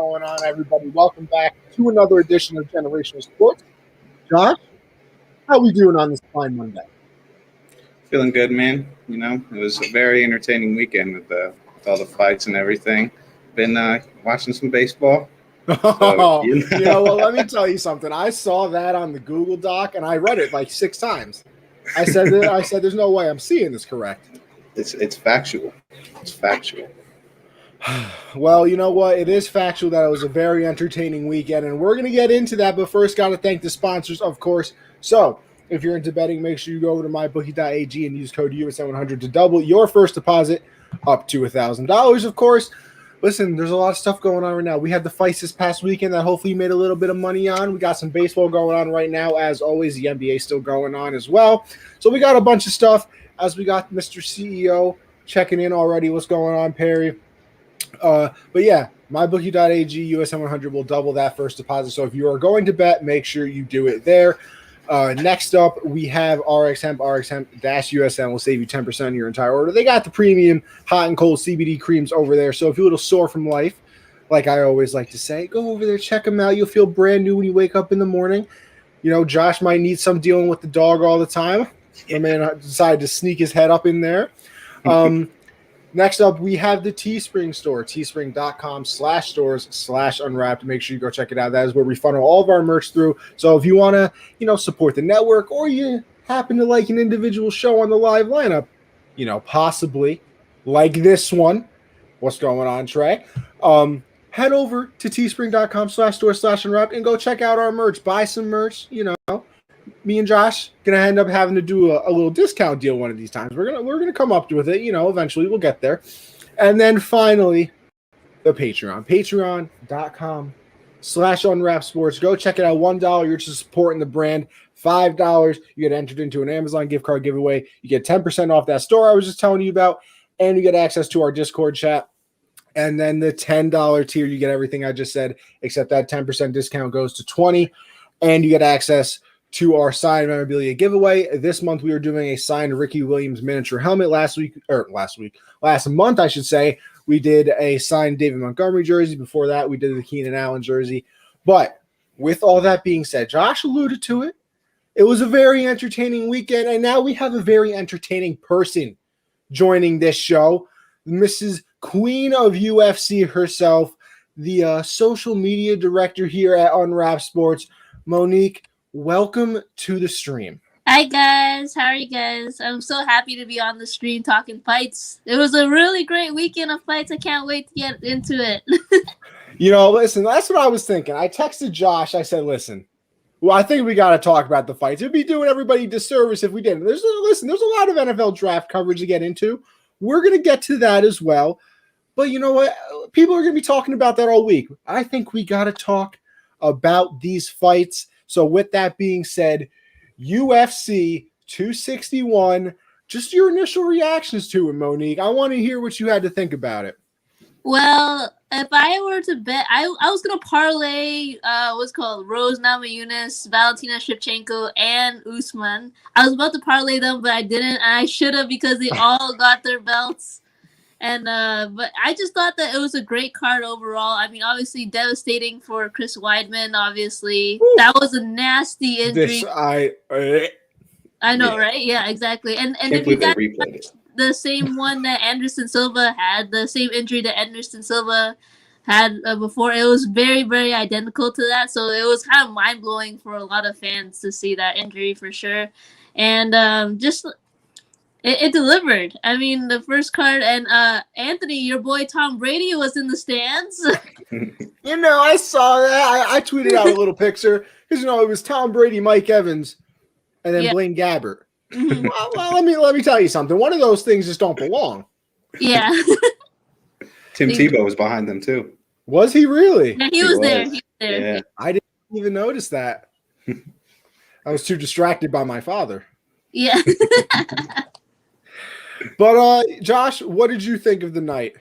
going on, everybody? Welcome back to another edition of Generational Sports. Josh, how we doing on this fine Monday? Feeling good, man. You know, it was a very entertaining weekend with all the fights and everything. Been watching some baseball. So, you know, well, let me tell you something. I saw that on the Google Doc, and I read it like 6 times. I said, there's no way I'm seeing this correct. It's factual. It's factual. Well, you know what? It is factual that it was a very entertaining weekend, and we're going to get into that. But first, got to thank the sponsors, of course. So, if you're into betting, make sure you go over to mybookie.ag and use code US100 to double your first deposit up to $1,000, of course. Listen, there's a lot of stuff going on right now. We had the fights this past weekend that hopefully you made a little bit of money on. We got some baseball going on right now. As always, the NBA still going on as well. So we got a bunch of stuff as we got Mr. CEO checking in already. What's going on, Perry? But yeah, mybookie.ag, US100 will double that first deposit. So if you are going to bet, make sure you do it there. Next up, we have RX Hemp. RX Hemp-USN will save you 10% on your entire order. They got the premium hot and cold CBD creams over there. So if you're a little sore from life, like I always like to say, go over there, check them out. You'll feel brand new when you wake up in the morning. You know, Josh might need some dealing with the dog all the time. My man decided to sneak his head up in there. Next up, we have the Teespring Store, teespring.com/stores/unwrapped. Make sure you go check it out. That is where we funnel all of our merch through. So if you want to, support the network, or you happen to like an individual show on the live lineup, possibly like this one. What's going on, Trey? Head over to teespring.com/store/unwrapped and go check out our merch. Buy some merch, Me and Josh gonna end up having to do a little discount deal one of these times. We're gonna come up with it, eventually we'll get there. And then finally, the Patreon. Patreon.com/unwrappedsports. Go check it out. $1, you're just supporting the brand. $5, you get entered into an Amazon gift card giveaway. You get 10% off that store I was just telling you about, and you get access to our Discord chat. And then the $10 tier, you get everything I just said, except that 10% discount goes to $20, and you get access to our signed memorabilia giveaway. This month, we are doing a signed Ricky Williams miniature helmet. Last month, I should say, we did a signed David Montgomery jersey. Before that, we did the Keenan Allen jersey. But with all that being said, Josh alluded to it. It was a very entertaining weekend, and now we have a very entertaining person joining this show, Mrs. Queen of UFC herself, the social media director here at Unwrapped Sports, Monique. Welcome to the stream. Hi guys, how are you guys? I'm so happy to be on the stream talking fights. It was a really great weekend of fights. I can't wait to get into it. Listen, that's what I was thinking. I texted Josh. I said, listen, I think we got to talk about the fights. It'd be doing everybody disservice if we didn't. There's a lot of NFL draft coverage to get into. We're going to get to that as well. But you know what? People are going to be talking about that all week. I think we got to talk about these fights. So with that being said, UFC 261, just your initial reactions to it, Monique. I want to hear what you had to think about it. Well, if I were to bet, I was going to parlay Rose Namajunas, Valentina Shevchenko, and Usman. I was about to parlay them, but I didn't. And I should have because they all got their belts. And but I just thought that it was a great card overall. I mean, obviously devastating for Chris Weidman. Obviously, that was a nasty injury. I know, right? Yeah, exactly. And if you got the same one that Anderson Silva had, the same injury that Anderson Silva had before, it was very, very identical to that. So it was kind of mind blowing for a lot of fans to see that injury for sure. And It delivered. I mean, the first card, and Anthony, your boy Tom Brady was in the stands. I saw that. I tweeted out a little picture because it was Tom Brady, Mike Evans, and then Blaine Gabbert. Well, let me tell you something. One of those things just don't belong. Yeah. Tim Tebow was behind them too. Was he really? Yeah, he was there. Yeah. I didn't even notice that. I was too distracted by my father. Yeah. But Josh, what did you think of the night?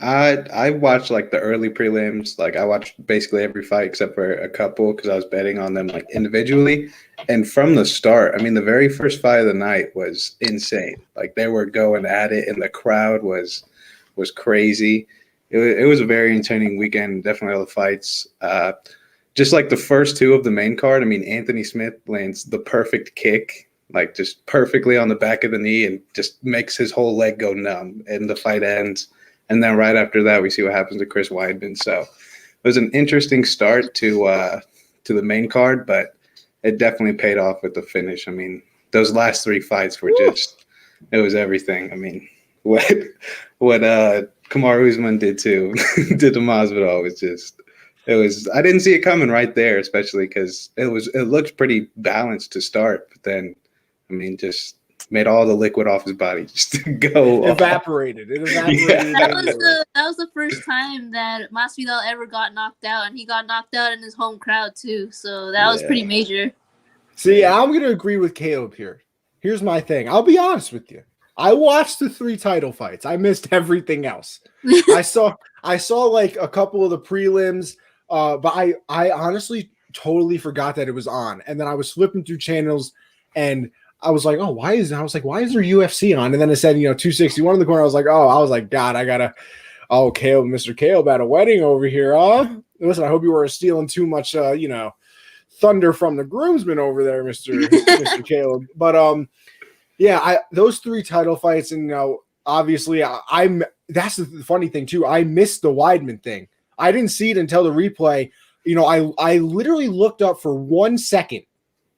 I watched like the early prelims. Like I watched basically every fight except for a couple because I was betting on them like individually. And from the start, I mean, the very first fight of the night was insane. Like they were going at it, and the crowd was crazy. it was a very entertaining weekend. Definitely all the fights. Just like the first two of the main card. I mean, Anthony Smith lands the perfect kick, like just perfectly on the back of the knee, and just makes his whole leg go numb, and the fight ends. And then right after that, we see what happens to Chris Weidman. So it was an interesting start to the main card, but it definitely paid off with the finish. I mean, those last three fights were just, it was everything. I mean, what Kamaru Usman did to Masvidal was just, it was, I didn't see it coming right there, especially because it looked pretty balanced to start, but then, I mean, just made all the liquid off his body just go evaporated. It evaporated. Yeah. That was the first time that Masvidal ever got knocked out, and he got knocked out in his home crowd too. So that was pretty major. See, I'm going to agree with Caleb here. Here's my thing. I'll be honest with you. I watched the 3 title fights. I missed everything else. I saw like a couple of the prelims, but I honestly totally forgot that it was on. And then I was flipping through channels, and I was like, oh, why is there UFC on? And then it said, 261 in the corner. I was like, God, I gotta. Oh, Caleb, Mr. Caleb at a wedding over here. Listen, I hope you weren't stealing too much, thunder from the groomsmen over there, Mr. Caleb. But those 3 title fights, and obviously, that's the funny thing too. I missed the Weidman thing. I didn't see it until the replay. I literally looked up for 1 second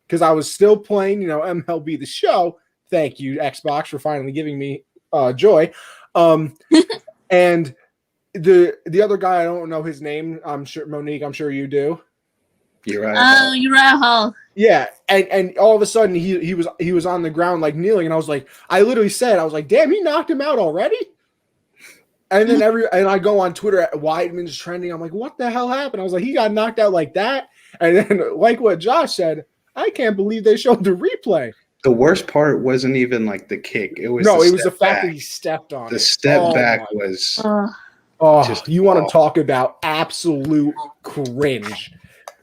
because I was still playing, MLB The Show. Thank you, Xbox, for finally giving me joy. And the other guy, I don't know his name. I'm sure, Monique, I'm sure you do. Uriah Hall. Yeah, and all of a sudden he was on the ground like kneeling, and I was like, damn, he knocked him out already. And then I go on Twitter at Weidman's trending. I'm like, what the hell happened? I was like, he got knocked out like that. And then, like what Josh said, I can't believe they showed the replay. The worst part wasn't even like the kick. It was the fact that he stepped on it. The step back was. Just you want to talk about absolute cringe.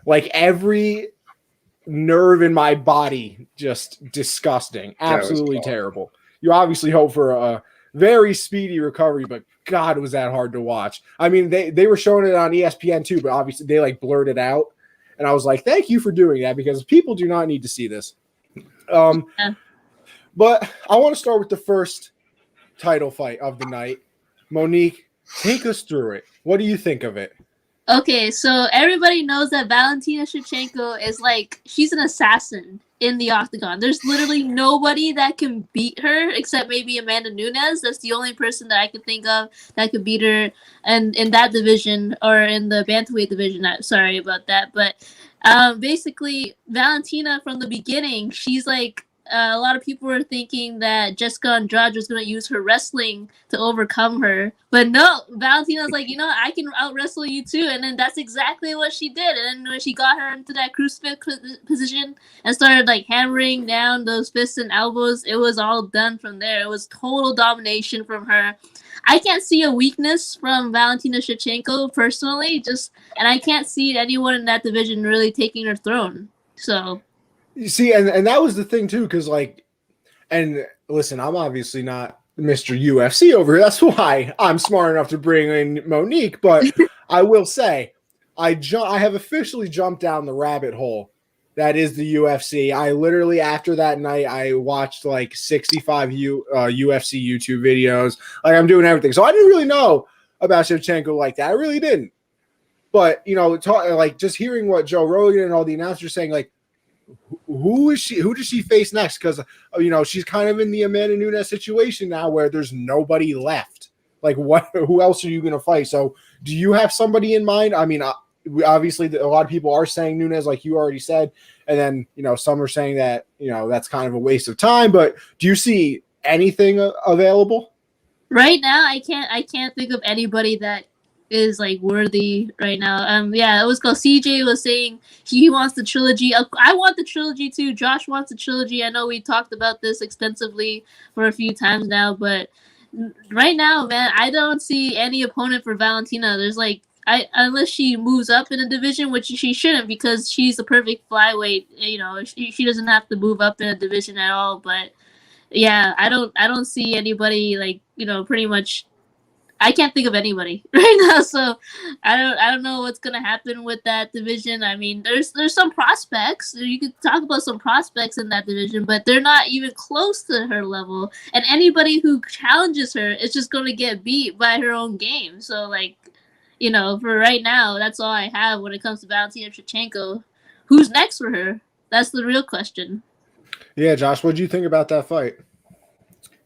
Like every nerve in my body, just disgusting. Absolutely terrible. You obviously hope for a very speedy recovery, but God, was that hard to watch. I mean, they were showing it on ESPN too, but obviously they like blurred it out. And I was like, thank you for doing that because people do not need to see this. But I want to start with the first title fight of the night. Monique, take us through it. What do you think of it? Okay, so everybody knows that Valentina Shevchenko is like, she's an assassin in the octagon. There's literally nobody that can beat her except maybe Amanda Nunes. That's the only person that I could think of that could beat her and in that division or in the bantamweight division. Sorry about that. But basically, Valentina from the beginning, she's like, a lot of people were thinking that Jessica Andrade was going to use her wrestling to overcome her. But no, Valentina's like, I can out-wrestle you too. And then that's exactly what she did. And then when she got her into that crucifix position and started like hammering down those fists and elbows, it was all done from there. It was total domination from her. I can't see a weakness from Valentina Shevchenko personally, and I can't see anyone in that division really taking her throne. So... You see, and that was the thing too, because and listen, I'm obviously not Mr. UFC over here. That's why I'm smart enough to bring in Monique. But I will say, I have officially jumped down the rabbit hole that is the UFC. I literally, after that night, I watched like 65 UFC YouTube videos. Like I'm doing everything, so I didn't really know about Shevchenko like that. I really didn't. But just hearing what Joe Rogan and all the announcers saying, like, who is she? Who does she face next? Because she's kind of in the Amanda Nunes situation now, where there's nobody left. Like, what? Who else are you going to fight? So, do you have somebody in mind? I mean, obviously, a lot of people are saying Nunes, like you already said, and then some are saying that that's kind of a waste of time. But do you see anything available right now? I can't think of anybody that is like worthy right now. It was called CJ was saying he wants the trilogy. I want the trilogy too. Josh wants the trilogy. I know we talked about this extensively for a few times now, but right now, man, I don't see any opponent for Valentina. There's like unless she moves up in a division, which she shouldn't because she's the perfect flyweight. She doesn't have to move up in a division at all. But yeah, I don't see anybody like pretty much I can't think of anybody right now, so I don't know what's gonna happen with that division. I mean, there's some prospects. You could talk about some prospects in that division, but they're not even close to her level. And anybody who challenges her is just gonna get beat by her own game. So like, for right now, that's all I have when it comes to Valentina Shevchenko. Who's next for her? That's the real question. Yeah, Josh, what do you think about that fight?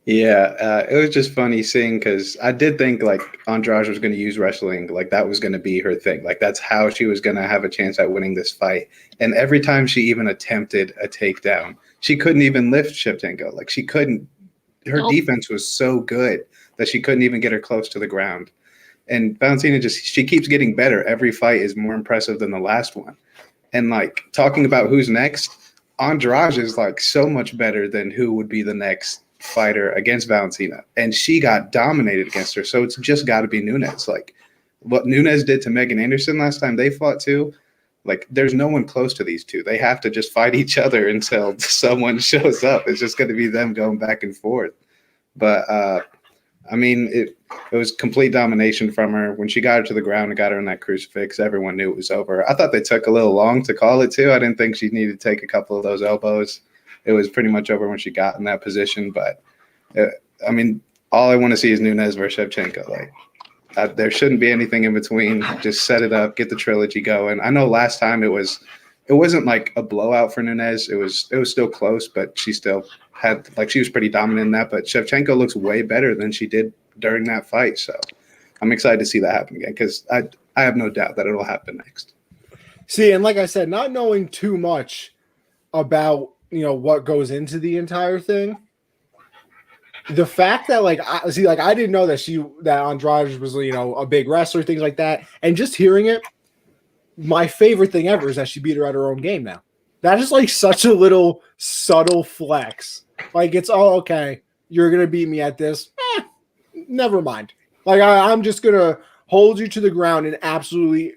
Yeah, it was just funny seeing because I did think like Andrade was going to use wrestling, like that was going to be her thing, like that's how she was going to have a chance at winning this fight. And every time she even attempted a takedown, she couldn't even lift Shevchenko. Like she couldn't. Her defense was so good that she couldn't even get her close to the ground. And Valentina she keeps getting better. Every fight is more impressive than the last one. And like talking about who's next, Andrade is like so much better than who would be the next fighter against Valentina, and she got dominated against her. So it's just got to be Nunes. Like what Nunes did to Megan Anderson last time they fought too. Like there's no one close to these two. They have to just fight each other until someone shows up. It's just going to be them going back and forth. But I mean, it was complete domination from her. When she got her to the ground and got her in that crucifix, everyone knew it was over. I thought they took a little long to call it too. I didn't think she needed to take a couple of those elbows. It was pretty much over when she got in that position. But, I mean, all I want to see is Nunes versus Shevchenko. Like, there shouldn't be anything in between. Just set it up, get the trilogy going. I know last time it wasn't like a blowout for Nunes. It was still close, but she still had – like she was pretty dominant in that. But Shevchenko looks way better than she did during that fight. So I'm excited to see that happen again because I have no doubt that it'll happen next. See, and like I said, not knowing too much about – what goes into the entire thing. The fact that I didn't know that Andrade was, a big wrestler, things like that. And just hearing it, my favorite thing ever is that she beat her at her own game now. That is like such a little subtle flex. Like it's okay. You're going to beat me at this. Never mind. Like I'm just going to hold you to the ground and absolutely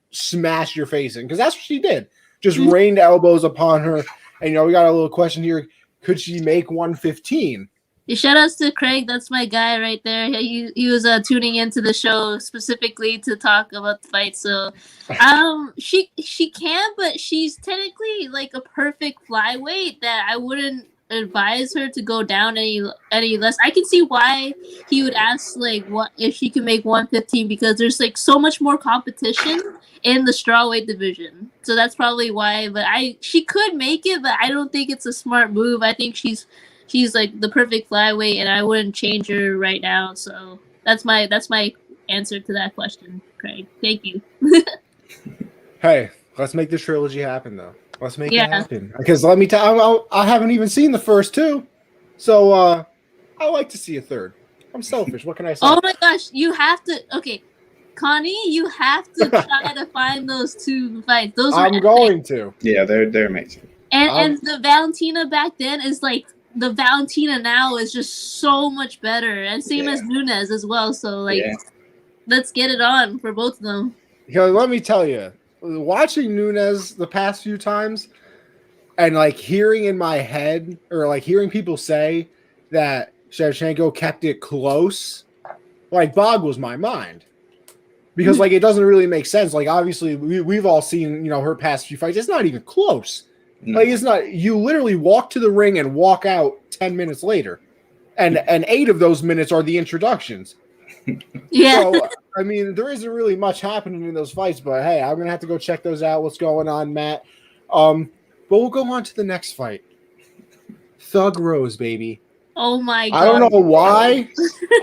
smash your face in. Cause that's what she did. Just rained elbows upon her. And, we got a little question here. Could she make 115? Shout outs to Craig. That's my guy right there. He was tuning into the show specifically to talk about the fight. So she can, but she's technically like a perfect flyweight that I wouldn't advise her to go down any less. I can see why he would ask like what if she can make 115 because there's like so much more competition in the strawweight division. So that's probably why. But she could make it, but I don't think it's a smart move. I think she's like the perfect flyweight, and I wouldn't change her right now. So that's my answer to that question, Craig. Thank you. Hey, let's make this trilogy happen, though. Let's make it happen. Because let me tell you, I haven't even seen the first two, so I like to see a third. I'm selfish. What can I say? Oh my gosh, you have to. Okay, Connie, you have to try to find those two fights. Those are going to. Yeah, they're amazing. And the Valentina back then is like the Valentina now is just so much better, and same as Nunes as well. So let's get it on for both of them. Because let me tell you, watching Nunes the past few times, and like hearing in my head or like hearing people say that Shevchenko kept it close, like boggles my mind. Because like it doesn't really make sense. Like obviously we've all seen her past few fights. It's not even close. No. Like it's not. You literally walk to the ring and walk out 10 minutes later, and 8 of those minutes are the introductions. Yeah. So I mean, there isn't really much happening in those fights. But hey, I'm gonna have to go check those out. What's going on, Matt? But we'll go on to the next fight. Thug Rose, baby. Oh my God. I don't know why.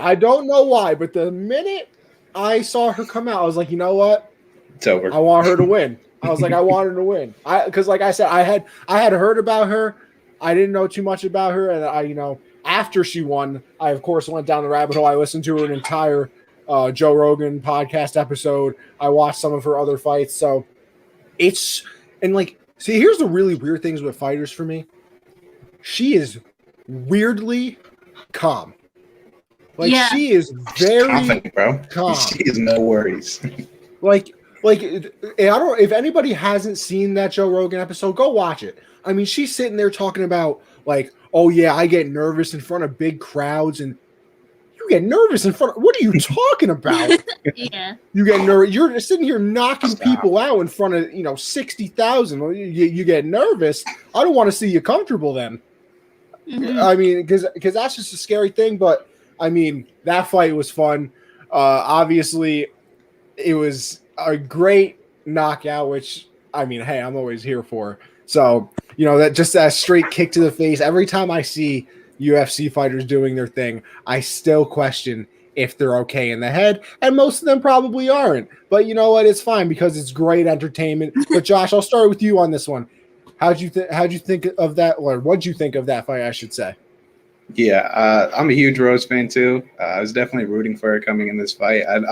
I don't know why, but the minute I saw her come out, I was like, you know what? It's over. I want her to win. I was like, I wanted her to win. Because like I said, I had heard about her. I didn't know too much about her, and after she won, I of course went down the rabbit hole. I listened to her entire Joe Rogan podcast episode. I watched some of her other fights. So see, here's the really weird things with fighters for me. She is weirdly calm. She is very confident, bro. Calm. She has no worries. I don't. If anybody hasn't seen that Joe Rogan episode, go watch it. I mean, she's sitting there talking about like, oh yeah, I get nervous in front of big crowds, and you get nervous in front of, what are you talking about? Yeah. You get nervous. You're just sitting here knocking Stop. people out in front of 60,000. You get nervous. I don't want to see you comfortable then. Mhm. I mean, because that's just a scary thing. But I mean, that fight was fun. Obviously, it was a great knockout, which I mean, hey, I'm always here for. So that just that straight kick to the face. Every time I see UFC fighters doing their thing, I still question if they're okay in the head, and most of them probably aren't. But you know what? It's fine because it's great entertainment. But Josh, I'll start with you on this one. How'd you think of that, or what'd you think of that fight? I should say. Yeah, I'm a huge Rose fan too. I was definitely rooting for her coming in this fight. I've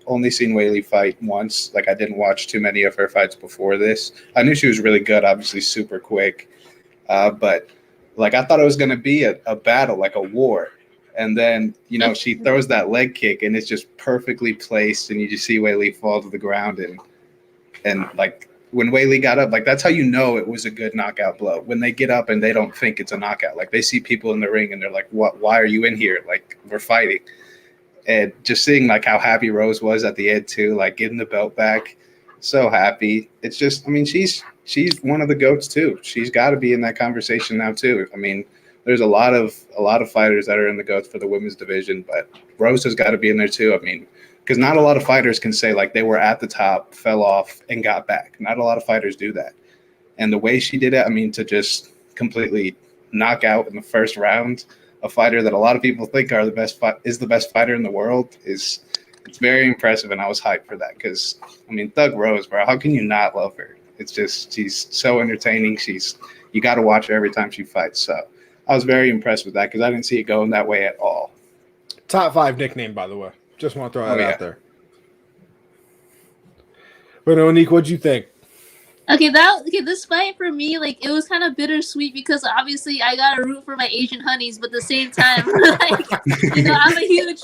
only seen Weili fight once. Like I didn't watch too many of her fights before this. I knew she was really good, obviously super quick, but like I thought it was going to be a battle, like a war. And then she throws that leg kick, and it's just perfectly placed, and you just see Weili fall to the ground, and like. When Weili got up, like that's how you know it was a good knockout blow. When they get up and they don't think it's a knockout, like they see people in the ring and they're like, "What? Why are you in here? Like we're fighting." And just seeing like how happy Rose was at the end too, like getting the belt back, so happy. It's just, I mean, she's one of the GOATs too. She's got to be in that conversation now too. I mean, there's a lot of fighters that are in the GOATs for the women's division, but Rose has got to be in there too. I mean. Because not a lot of fighters can say like they were at the top, fell off, and got back. Not a lot of fighters do that. And the way she did it, I mean, to just completely knock out in the first round a fighter that a lot of people think is the best fighter in the world it's very impressive. And I was hyped for that because, I mean, Thug Rose, bro, how can you not love her? It's just she's so entertaining. You got to watch her every time she fights. So I was very impressed with that because I didn't see it going that way at all. Top 5 nickname, by the way. Just want to throw that out there. But Onique, what'd you think? Okay, this fight for me, like, it was kind of bittersweet because obviously I got to root for my Asian honeys, but at the same time, like, I'm a huge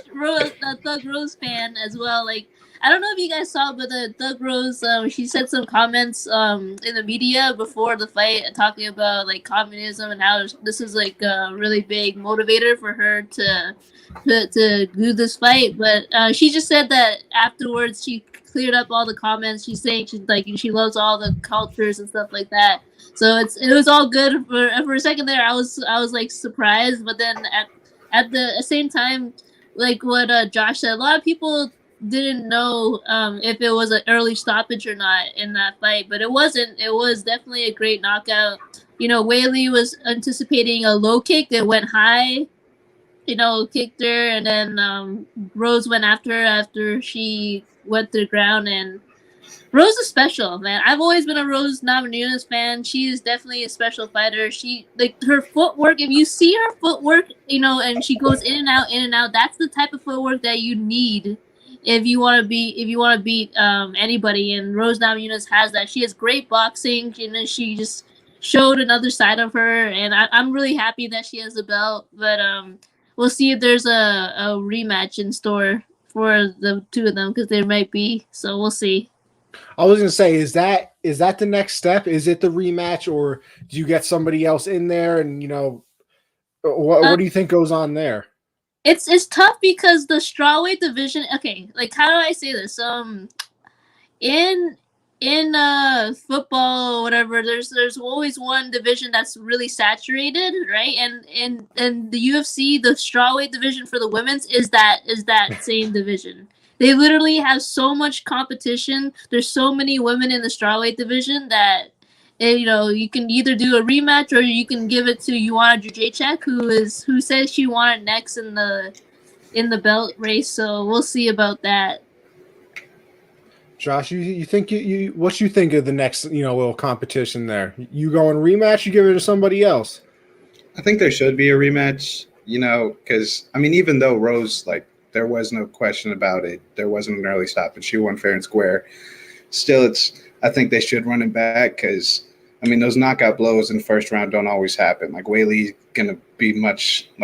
Thug Rose fan as well. Like, I don't know if you guys saw, but the Thug Rose, she said some comments in the media before the fight talking about like communism and how this is like a really big motivator for her to do this fight. But she just said that afterwards she cleared up all the comments. She's saying she loves all the cultures and stuff like that. So it was all good for a second there. I was like surprised, but then at the same time, like what Josh said, a lot of people didn't know if it was an early stoppage or not in that fight, but it wasn't. It was definitely a great knockout. Weili was anticipating a low kick that went high, kicked her, and then Rose went after she went to the ground. And Rose is special, man. I've always been a Rose Namajunas fan. She is definitely a special fighter. She, like, her footwork, if you see her footwork, and she goes in and out, that's the type of footwork that you need if you want to beat anybody. And Rose Namajunas has that. She has great boxing, and she just showed another side of her, and I'm really happy that she has the belt. But we'll see if there's a rematch in store for the two of them, because there might be. So we'll see. I was gonna say, is that the next step? Is it the rematch, or do you get somebody else in there? And what do you think goes on there? It's tough because the strawweight division. Okay, like, how do I say this? In football or whatever, there's always one division that's really saturated, right? And in the UFC, the strawweight division for the women's is that same division. They literally have so much competition. There's so many women in the strawweight division that you can either do a rematch or you can give it to Joanna Jędrzejczyk, who says she won it next in the belt race. So we'll see about that. Josh, you think what you think of the next little competition there? You going rematch? You give it to somebody else? I think there should be a rematch. Because I mean, even though Rose, like, there was no question about it, there wasn't an early stoppage. She won fair and square. Still, I think they should run it back because, I mean, those knockout blows in the first round don't always happen. Like, Weili's going to be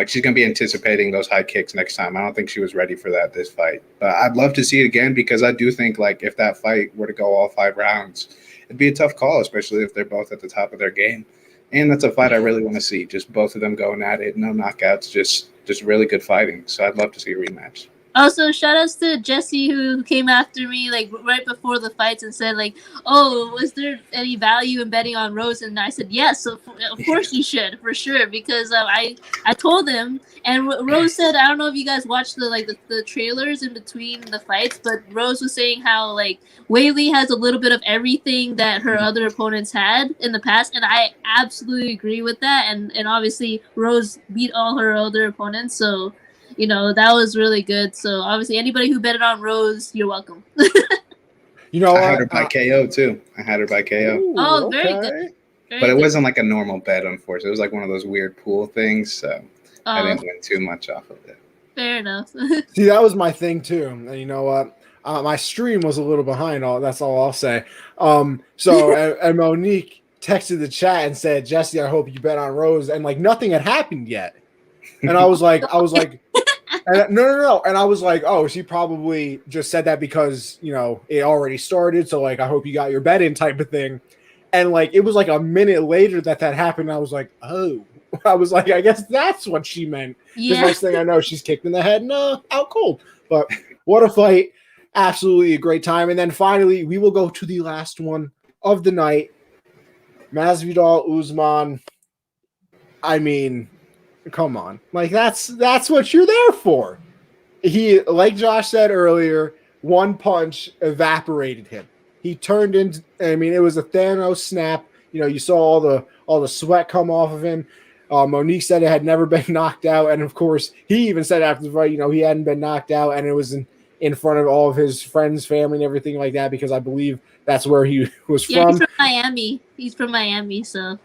she's going to be anticipating those high kicks next time. I don't think she was ready for this fight. But I'd love to see it again because I do think, like, if that fight were to go all 5 rounds, it'd be a tough call, especially if they're both at the top of their game. And that's a fight I really want to see. Just both of them going at it, no knockouts, just really good fighting. So I'd love to see a rematch. Also, shout outs to Jesse who came after me like right before the fights and said like, "Oh, was there any value in betting on Rose?" And I said, "Yes, of course you should, for sure." Because I told him, and Rose said, I don't know if you guys watched the trailers in between the fights, but Rose was saying how like Weili has a little bit of everything that her other opponents had in the past, and I absolutely agree with that. And obviously Rose beat all her other opponents, so. You know, that was really good. So obviously, anybody who betted on Rose, you're welcome. You know, I had her by KO too. I had her by KO. Ooh, Oh, very good. But it wasn't like a normal bet, unfortunately. It was like one of those weird pool things. So I Oh, didn't win too much off of it. fair enough. See, that was my thing too. And you know what? My stream was a little behind. That's all I'll say. So and Monique texted the chat and said, "Jesse, I hope you bet on Rose." And like nothing had happened yet. And I was like, no. And I was like, oh, she probably just said that because, you know, it already started. So like, I hope you got your bet in type of thing. And like, it was like a minute later that happened. I was like, oh, I was like, I guess that's what she meant. Yeah. The next thing I know, she's kicked in the head and out cold. But what a fight. Absolutely a great time. And then finally, we will go to the last one of the night. Masvidal, Usman. I mean, come on. Like that's what you're there for. He, like Josh said earlier, one punch evaporated him. He turned into, I mean, it was a Thanos snap. You know, you saw all the sweat come off of him. Monique said it had never been knocked out. And of course, he even said after the fight, you know, he hadn't been knocked out, and it was in front of all of his friends, family, and everything like that, because I believe that's where he was from. He's from Miami. He's from Miami, so.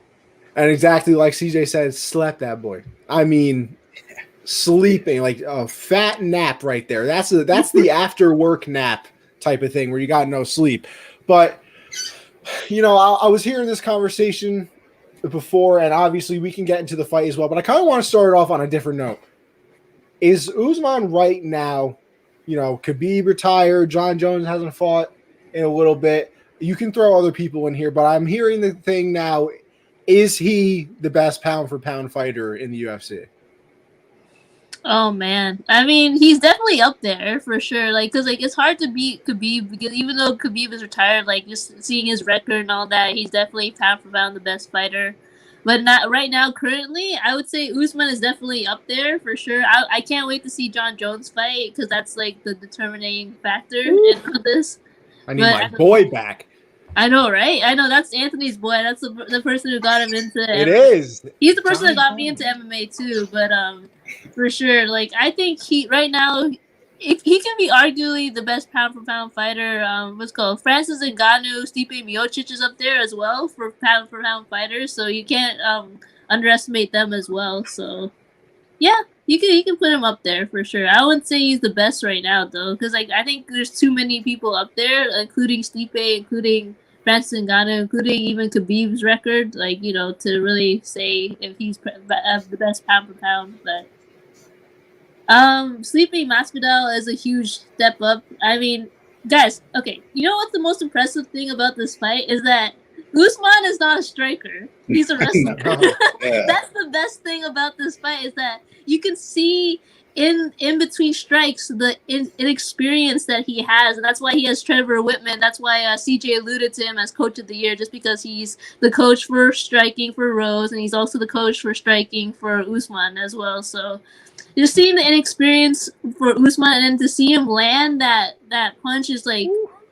And exactly like CJ said, slept that boy. I mean, sleeping like a fat nap right there. That's the after work nap type of thing where you got no sleep. But you know, I was hearing this conversation before, and obviously we can get into the fight as well. But I kind of want to start it off on a different note. Is Usman right now? You know, Khabib retired. John Jones hasn't fought in a little bit. You can throw other people in here, but I'm hearing the thing now. Is he the best pound for pound fighter in the UFC? Oh man, I mean, he's definitely up there for sure. Like, cause like it's hard to beat Khabib because even though Khabib is retired, like just seeing his record and all that, he's definitely pound for pound the best fighter. But not right now, currently, I would say Usman is definitely up there for sure. I can't wait to see John Jones fight because that's like the determining factor in this. I need my boy back. I know, right? I know that's Anthony's boy. That's the person who got him into it. MMA. Is. He's the person that got me into MMA too. But for sure, like I think he right now, if he can be arguably the best pound for pound fighter. What's called Francis Ngannou, Stipe Miocic is up there as well for pound fighters. So you can't underestimate them as well. So yeah, you can put him up there for sure. I wouldn't say he's the best right now though, because like I think there's too many people up there, including Stipe, including Francis Ngannou, including even Khabib's record, like, you know, to really say if he's the best pound for pound. But sleeping Masvidal is a huge step up. I mean, guys, okay, you know what's the most impressive thing about this fight is that Usman is not a striker. He's a wrestler. Yeah. That's the best thing about this fight is that you can see in between strikes the inexperience that he has, and that's why he has Trevor Whitman. That's why CJ alluded to him as coach of the year, just because he's the coach for striking for Rose, and he's also the coach for striking for Usman as well. So just seeing the inexperience for Usman, and then to see him land that punch is like,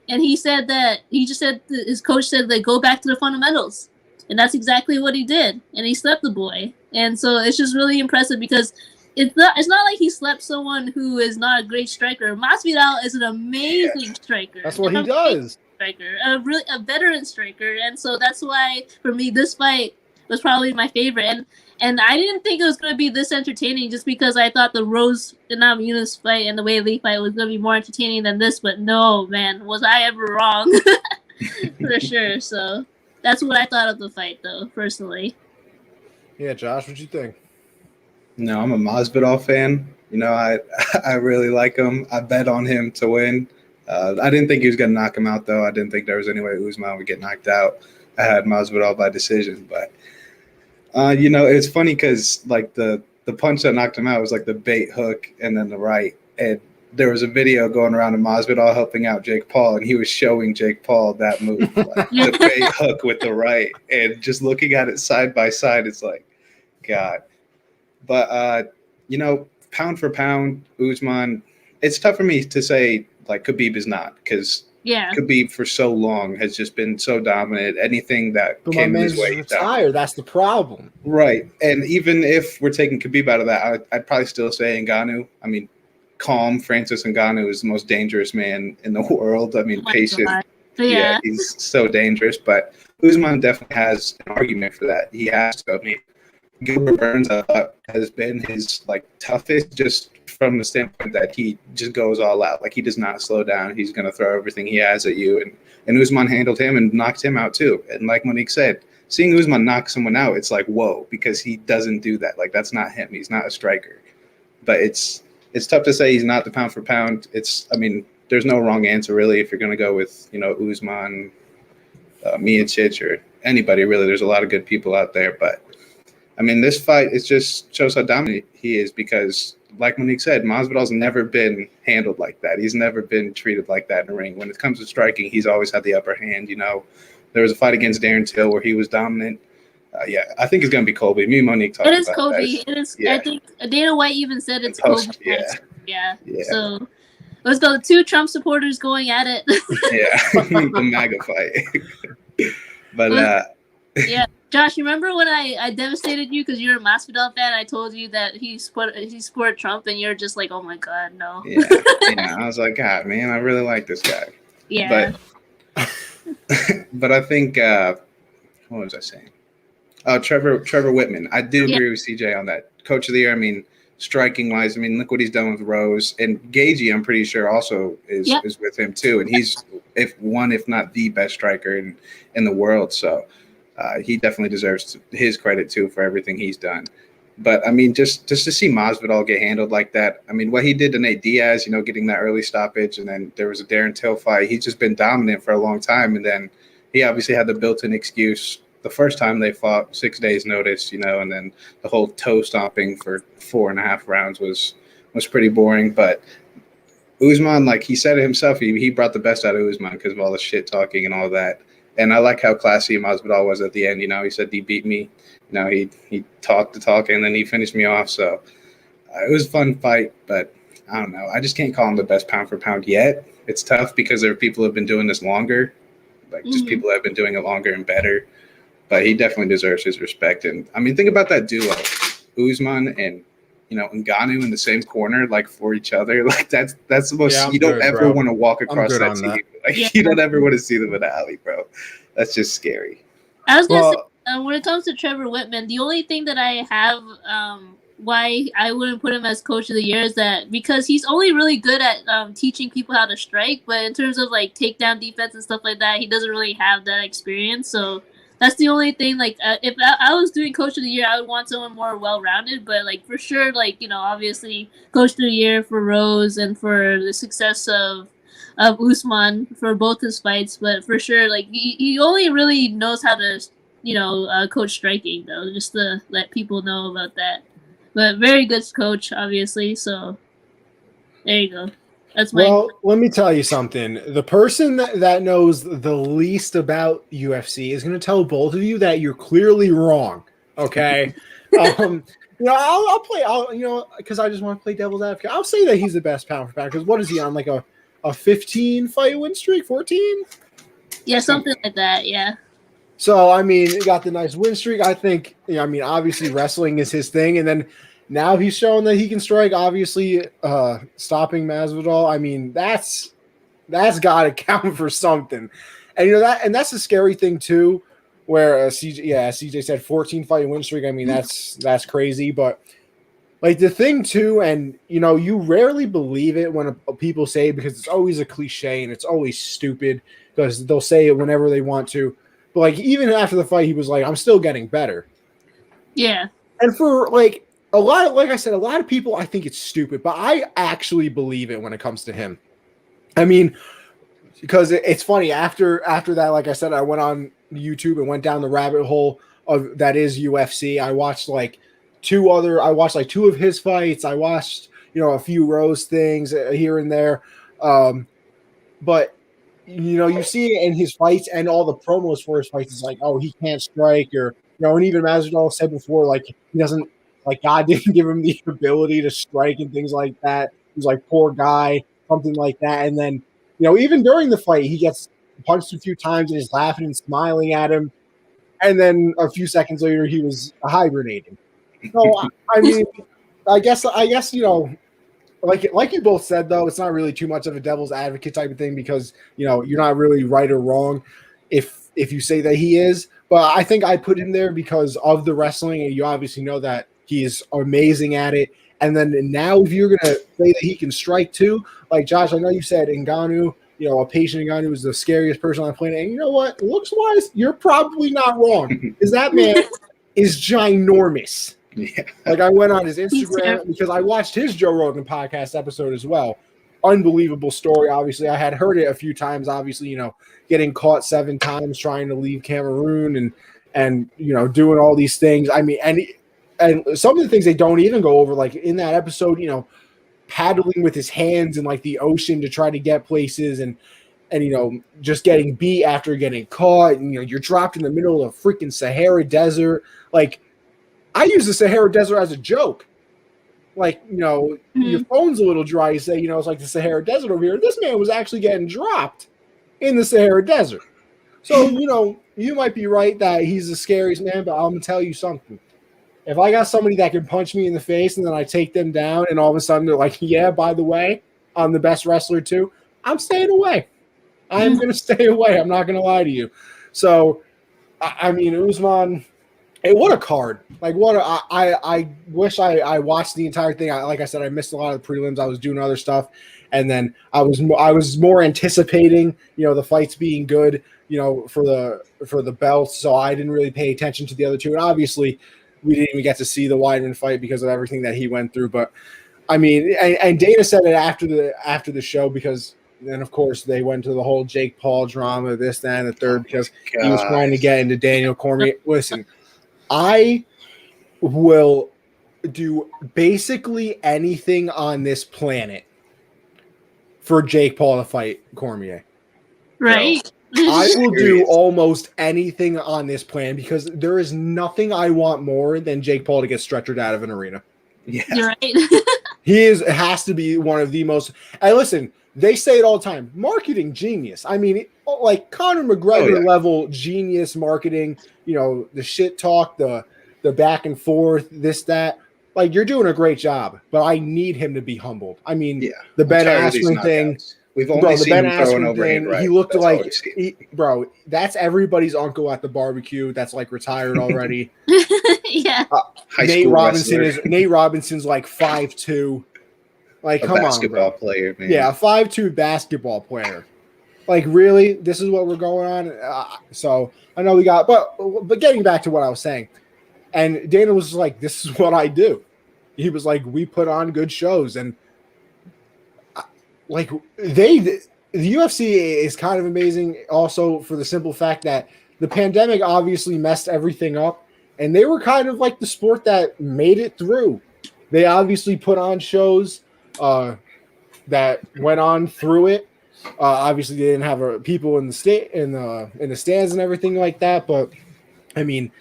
and he just said his coach said like go back to the fundamentals, and that's exactly what he did, and he slept the boy, and so it's just really impressive because it's not like he slept someone who is not a great striker. Masvidal is an amazing striker. That's what he does. Striker, a veteran striker, and so that's why for me this fight was probably my favorite. And I didn't think it was going to be this entertaining just because I thought the Rose Namajunas fight and the Weili fight was going to be more entertaining than this. But no, man, was I ever wrong? For sure. So that's what I thought of the fight, though, personally. Yeah, Josh, what'd you think? No, I'm a Masvidal fan. You know, I really like him. I bet on him to win. I didn't think he was going to knock him out, though. I didn't think there was any way Usman would get knocked out. I had Masvidal by decision, but it's funny because like the punch that knocked him out was like the bait hook and then the right, and there was a video going around of Masvidal helping out Jake Paul, and he was showing Jake Paul that move, like the bait hook with the right, and just looking at it side by side, it's like, God. But pound for pound, Usman, it's tough for me to say like Khabib is not, because Khabib for so long has just been so dominant. Anything that came his way, retired. That's the problem, right? And even if we're taking Khabib out of that, I'd probably still say Ngannou. I mean, calm Francis Ngannou is the most dangerous man in the world. I mean, patient. Yeah, he's so dangerous. But Usman definitely has an argument for that. He has to. I mean, Gilbert Burns, I thought, has been his like toughest, just from the standpoint that he just goes all out. Like, he does not slow down. He's going to throw everything he has at you. And Usman handled him and knocked him out too. And like Monique said, seeing Usman knock someone out, it's like, whoa, because he doesn't do that. Like, that's not him. He's not a striker. But it's tough to say he's not the pound for pound. There's no wrong answer really if you're going to go with, Usman, Miocic, or anybody really. There's a lot of good people out there, but this fight, it just shows how dominant he is because, like Monique said, Masvidal's never been handled like that. He's never been treated like that in the ring. When it comes to striking, he's always had the upper hand. There was a fight against Darren Till where he was dominant. I think it's going to be Colby. Me and Monique talked about that. It is Colby. It is. Yeah. I think Dana White even said it's Colby. Yeah. So let's go. 2 Trump supporters going at it. The MAGA fight. But yeah. Josh, you remember when I devastated you because you're a Masvidal fan? I told you that he supported Trump, and you're just like, oh my God, no. Yeah. I was like, God, man, I really like this guy. Yeah. But I think, what was I saying? Oh, Trevor Whitman. I do agree with CJ on that. Coach of the year. Striking wise, look what he's done with Rose, and Gagey, I'm pretty sure also is with him too, and he's if not the best striker in the world. So he definitely deserves his credit too for everything he's done. But just to see Masvidal get handled like that. What he did to Nate Diaz, getting that early stoppage, and then there was a Darren Till fight. He's just been dominant for a long time, and then he obviously had the built-in excuse the first time they fought, 6 days notice, and then the whole toe stomping for 4.5 rounds was pretty boring. But Usman, like he said it himself, he brought the best out of Usman because of all the shit talking and all that. And I like how classy Masvidal was at the end. He said he beat me. He talked the talk and then he finished me off. So it was a fun fight, but I don't know. I just can't call him the best pound for pound yet. It's tough because there are people who have been doing this longer, just people that have been doing it longer and better. But he definitely deserves his respect. And think about that duo, Usman and Ngannou in the same corner, like for each other. Like that's the most. You don't ever want to walk across that team. You don't ever want to see them in the alley, bro. That's just scary. I was gonna say, when it comes to Trevor Whitman, the only thing that I have why I wouldn't put him as coach of the year is that because he's only really good at teaching people how to strike, but in terms of like takedown defense and stuff like that, he doesn't really have that experience. So that's the only thing. Like, if I was doing Coach of the Year, I would want someone more well-rounded. But like for sure, like obviously Coach of the Year for Rose and for the success of Usman for both his fights. But for sure, like he only really knows how to coach striking though, just to let people know about that. But very good coach, obviously. So there you go. Let me tell you something. The person that knows the least about UFC is going to tell both of you that you're clearly wrong. Okay. I'll play, because I just want to play devil's advocate. I'll say that he's the best pound for pound because what is he on, like a 15 fight win streak, 14? Yeah, something like that. Yeah. So, he got the nice win streak. I think, obviously wrestling is his thing. And then now he's shown that he can strike. Obviously, stopping Masvidal. That's got to count for something. And that's a scary thing too. Where CJ said 14 fight win streak. That's crazy. But like the thing too, and you rarely believe it when people say it because it's always a cliche and it's always stupid because they'll say it whenever they want to. But like even after the fight, he was like, "I'm still getting better." Yeah. And for like. A lot of people, I think it's stupid, but I actually believe it when it comes to him. I mean, because it's funny after that, like I said, I went on YouTube and went down the rabbit hole of that is UFC. I watched like two of his fights. I watched, a few Rose things here and there. But you see it in his fights and all the promos for his fights. It's like, oh, he can't strike, or and even Masvidal said before, like he doesn't, like God didn't give him the ability to strike and things like that. He's like, poor guy, something like that. And then, even during the fight, he gets punched a few times and he's laughing and smiling at him. And then a few seconds later, he was hibernating. So I mean, I guess like you both said, though, it's not really too much of a devil's advocate type of thing because you're not really right or wrong if you say that he is. But I think I put him there because of the wrestling, and you obviously know that he is amazing at it. And then now, if you're gonna say that he can strike too, like Josh, I know you said Ngannou, a patient Ngannou is the scariest person on the planet. And you know what? Looks wise, you're probably not wrong because that man is ginormous. Yeah. Like I went on his Instagram because I watched his Joe Rogan podcast episode as well. Unbelievable story. Obviously, I had heard it a few times. Obviously, getting caught 7 times trying to leave Cameroon and doing all these things. I mean, and some of the things they don't even go over, like in that episode, paddling with his hands in like the ocean to try to get places and just getting beat after getting caught. And you're dropped in the middle of the freaking Sahara Desert, like. I use the Sahara Desert as a joke. Like, your phone's a little dry. You say, it's like the Sahara Desert over here. This man was actually getting dropped in the Sahara Desert. So, you might be right that he's the scariest man, but I'm going to tell you something. If I got somebody that can punch me in the face and then I take them down and all of a sudden they're like, yeah, by the way, I'm the best wrestler too, I'm staying away. I'm going to stay away. I'm not going to lie to you. So, I mean, Usman... Hey, what a card! Like, I wish I watched the entire thing. Like I said, I missed a lot of the prelims. I was doing other stuff, and then I was more anticipating, the fights being good, for the belts. So I didn't really pay attention to the other two. And obviously, we didn't even get to see the Weidman fight because of everything that he went through. But I mean, and Dana said it after the show because then of course they went to the whole Jake Paul drama, this, that, and the third because he was trying to get into Daniel Cormier. Listen. I will do basically anything on this planet for Jake Paul to fight Cormier. Right? I will do almost anything on this planet because there is nothing I want more than Jake Paul to get stretchered out of an arena. Yeah. You're right. It has to be one of the most. And listen, they say it all the time. Marketing genius. I mean, like Conor McGregor level genius marketing. The shit talk, the back and forth, this, that. Like, you're doing a great job, but I need him to be humbled. I mean, the Ben Askren thing. We've only seen him throwing over thing. He looked like, that's everybody's uncle at the barbecue. That's like retired already. Yeah. Nate Robinson's like 5'2". Like, come on, basketball player, man. Yeah, a 5'2" basketball player. Like, really? This is what we're going on? So, I know we got... But getting back to what I was saying, and Dana was like, this is what I do. He was like, we put on good shows. And, like, the UFC is kind of amazing also for the simple fact that the pandemic obviously messed everything up. And they were kind of like the sport that made it through. They obviously put on shows that went on through it. Obviously, they didn't have people in the stands and everything like that. But I mean,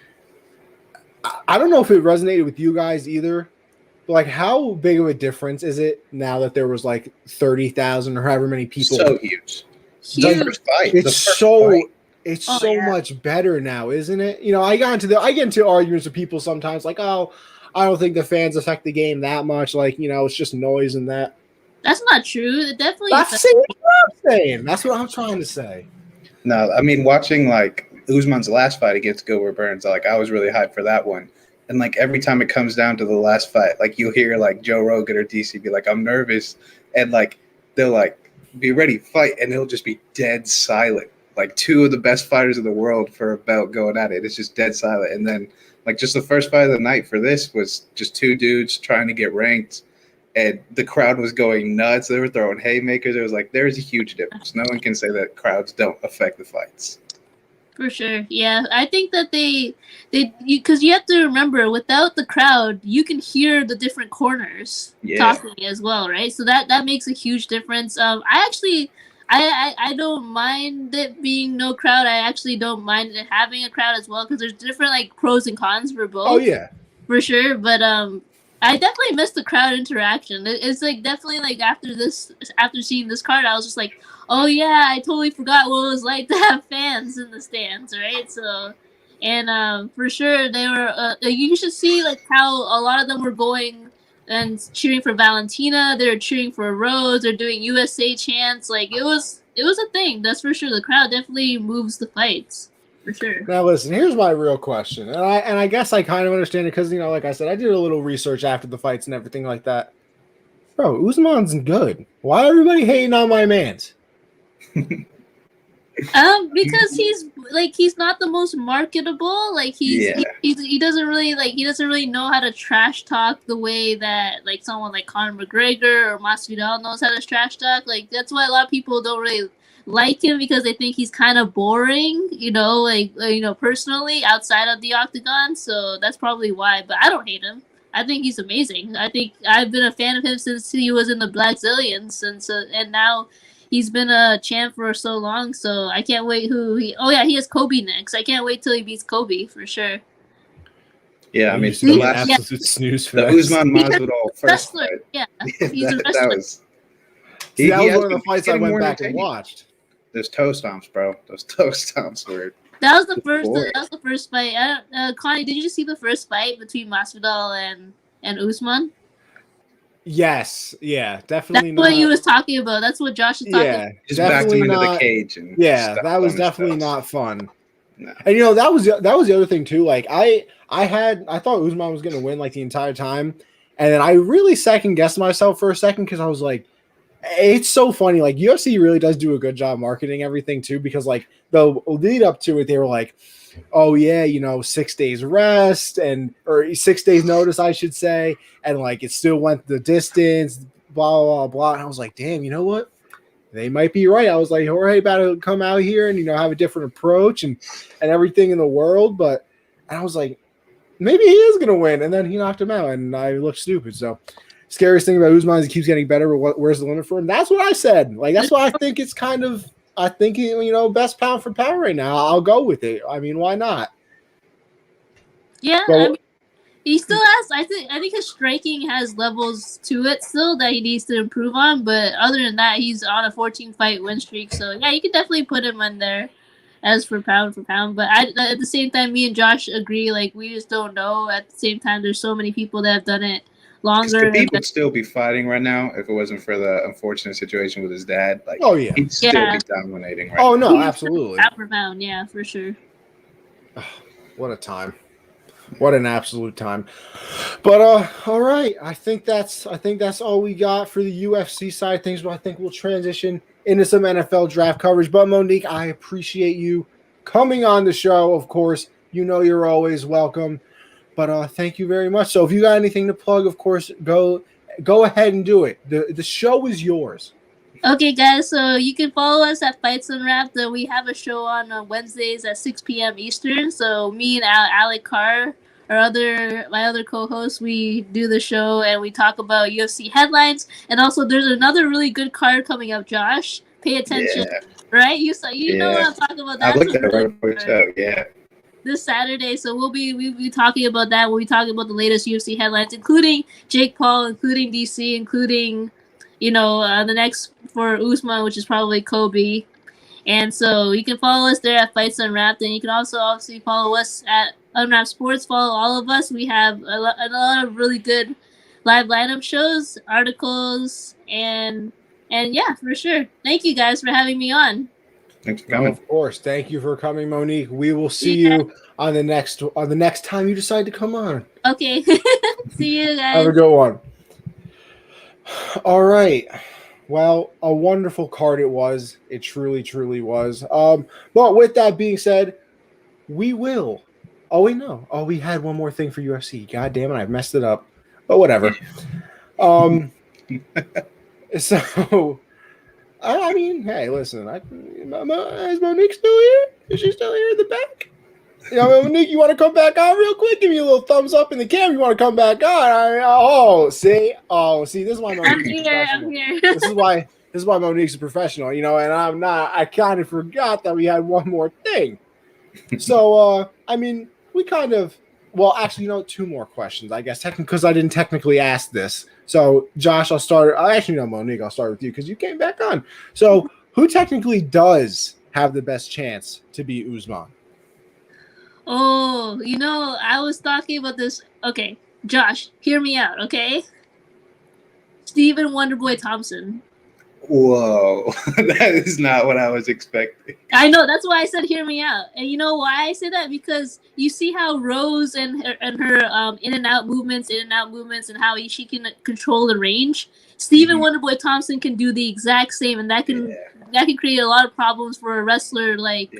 I don't know if it resonated with you guys either. But like, how big of a difference is it now that there was like 30,000 or however many people? So huge. It's so much better now, isn't it? I get into arguments with people sometimes like, oh, I don't think the fans affect the game that much. Like, it's just noise and that. That's not true. It definitely. That's what I'm saying. That's what I'm trying to say. No, I mean, watching like Usman's last fight against Gilbert Burns, like I was really hyped for that one. And like every time it comes down to the last fight, like you'll hear like Joe Rogan or DC be like, I'm nervous. And like they'll like be ready to fight and it'll just be dead silent. Like two of the best fighters in the world for a belt going at it. It's just dead silent. And then like just the first fight of the night for this was just two dudes trying to get ranked. and the crowd was going nuts. They were throwing haymakers. It was like there's a huge difference. No one can say that crowds don't affect the fights. For sure, yeah. I think that because you have to remember, without the crowd, you can hear the different corners talking as well, right? So that makes a huge difference. I don't mind it being no crowd. I actually don't mind it having a crowd as well because there's different like pros and cons for both. Oh yeah, for sure. But I definitely missed the crowd interaction. It's like definitely like after seeing this card, I was just like, oh yeah, I totally forgot what it was like to have fans in the stands, right? So, and for sure they were. You should see like how a lot of them were going and cheering for Valentina. They were cheering for Rose. They're doing USA chants. Like it was a thing. That's for sure. The crowd definitely moves the fights. For sure. Now listen, here's my real question, and I guess I kind of understand it because like I said, I did a little research after the fights and everything like that. Bro, Usman's good. Why everybody hating on my man's? Because he's not the most marketable. Like he doesn't really know how to trash talk the way that like someone like Conor McGregor or Masvidal knows how to trash talk. Like that's why a lot of people don't really like him because they think he's kind of boring, personally outside of the octagon. So that's probably why. But I don't hate him. I think he's amazing. I think I've been a fan of him since he was in the Black Zillions, and now he's been a champ for so long. So I can't wait he has Kobe next. I can't wait till he beats Kobe for sure. Yeah, I mean, the last absolute snooze for the Usman Masvidal first fight. Yeah, he's a wrestler. That was one of the fights I went back and watched. Those toe stomps, bro. Those toe stomps were. That was the first fight. Connie, did you see the first fight between Masvidal and Usman? Yes, yeah, definitely. That's what he was talking about. That's what Josh is talking about. Just backed him into the cage. And that was definitely not fun. No. And that was the other thing too. Like I thought Usman was gonna win like the entire time, and then I really second guessed myself for a second because I was like, it's so funny. Like UFC really does do a good job marketing everything too, because like the lead up to it, they were like, oh yeah, 6 days rest or 6 days notice, I should say. And like, it still went the distance, blah, blah, blah. And I was like, damn, you know what? They might be right. I was like, Jorge about to come out here and, have a different approach and everything in the world. And I was like, maybe he is going to win. And then he knocked him out and I looked stupid. So scariest thing about Usman is he keeps getting better. But where's the limit for him? That's what I said. Like, that's why I think it's kind of, best pound for pound right now. I'll go with it. I mean, why not? Yeah, he still has. I think his striking has levels to it still that he needs to improve on. But other than that, he's on a 14-fight win streak. So yeah, you can definitely put him in there as for pound. But at the same time, me and Josh agree. Like we just don't know. At the same time, there's so many people that have done it longer. Khabib would still be fighting right now if it wasn't for the unfortunate situation with his dad. Like, he'd still be dominating right now. Oh, no, absolutely. Pound, yeah, for sure. What a time. What an absolute time. But, all right. I think that's all we got for the UFC side of things. But I think we'll transition into some NFL draft coverage. But, Monique, I appreciate you coming on the show. Of course, you're always welcome. But thank you very much. So if you got anything to plug, of course, go ahead and do it. The show is yours. Okay, guys. So you can follow us at Fights Unwrapped. We have a show on Wednesdays at 6 p.m. Eastern. So me and Alec Carr, my other co-host, we do the show and we talk about UFC headlines. And also, there's another really good card coming up. Josh, pay attention, right? You know what I'm talking about. I looked at it right before the show. Yeah. This Saturday, so we'll be talking about that. We'll be talking about the latest UFC headlines, including Jake Paul, including DC, including the next for Usman, which is probably Kobe. And so you can follow us there at Fights Unwrapped, and you can also obviously follow us at Unwrapped Sports. Follow all of us. We have a lot of really good live lineup shows, articles, and yeah, for sure. Thank you guys for having me on. Thanks for coming. Of course. Thank you for coming, Monique. We will see you on the next time you decide to come on. Okay. See you guys. Have a good one. All right. Well, a wonderful card it was. It truly, truly was. But with that being said, we will. Oh, wait, no. Oh, we had one more thing for UFC. God damn it, I messed it up. But whatever. So, I mean, hey, listen, is Monique still here? Is she still here in the back? Monique, you want to come back on real quick? Give me a little thumbs up in the camera. You want to come back on? See, this is why I'm Monique's a here. professional. I'm here. This is why Monique's a professional. And I'm not. I kind of forgot that we had one more thing. So, I mean, we kind of. Well, actually, two more questions, I guess, because I didn't technically ask this. So, Josh, I'll start. Actually, no, Monique, I'll start with you because you came back on. So, who technically does have the best chance to beat Usman? Oh, I was talking about this. Okay, Josh, hear me out, okay? Stephen Wonderboy Thompson. Whoa, that is not what I was expecting. I know, that's why I said hear me out. And you know why I say that? Because you see how Rose and her in and out movements, and how she can control the range. Stephen Wonderboy Thompson can do the exact same, and that can create a lot of problems for a wrestler like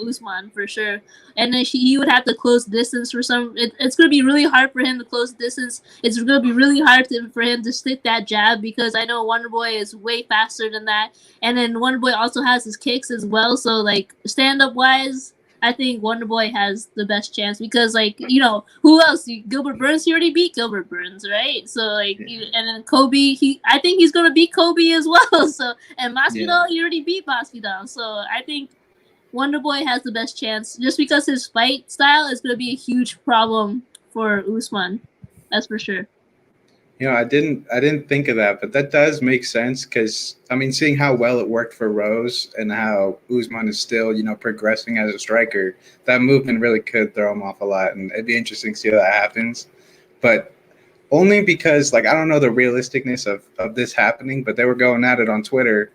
Usman for sure. And then he would have to close distance for some. It's going to be really hard for him to close distance. It's going to be really hard for him to stick that jab because I know Wonderboy is way faster than that. And then Wonderboy also has his kicks as well. So like stand up wise, I think Wonderboy has the best chance because who else? Gilbert Burns, he already beat Gilbert Burns, right? So and then Kobe, I think he's gonna beat Kobe as well. So and Masvidal, he already beat Masvidal. So I think Wonderboy has the best chance just because his fight style is gonna be a huge problem for Usman. That's for sure. I didn't think of that, but that does make sense because I mean, seeing how well it worked for Rose and how Usman is still, progressing as a striker, that movement really could throw him off a lot, and it'd be interesting to see how that happens. But only because, I don't know the realisticness of this happening, but they were going at it on Twitter.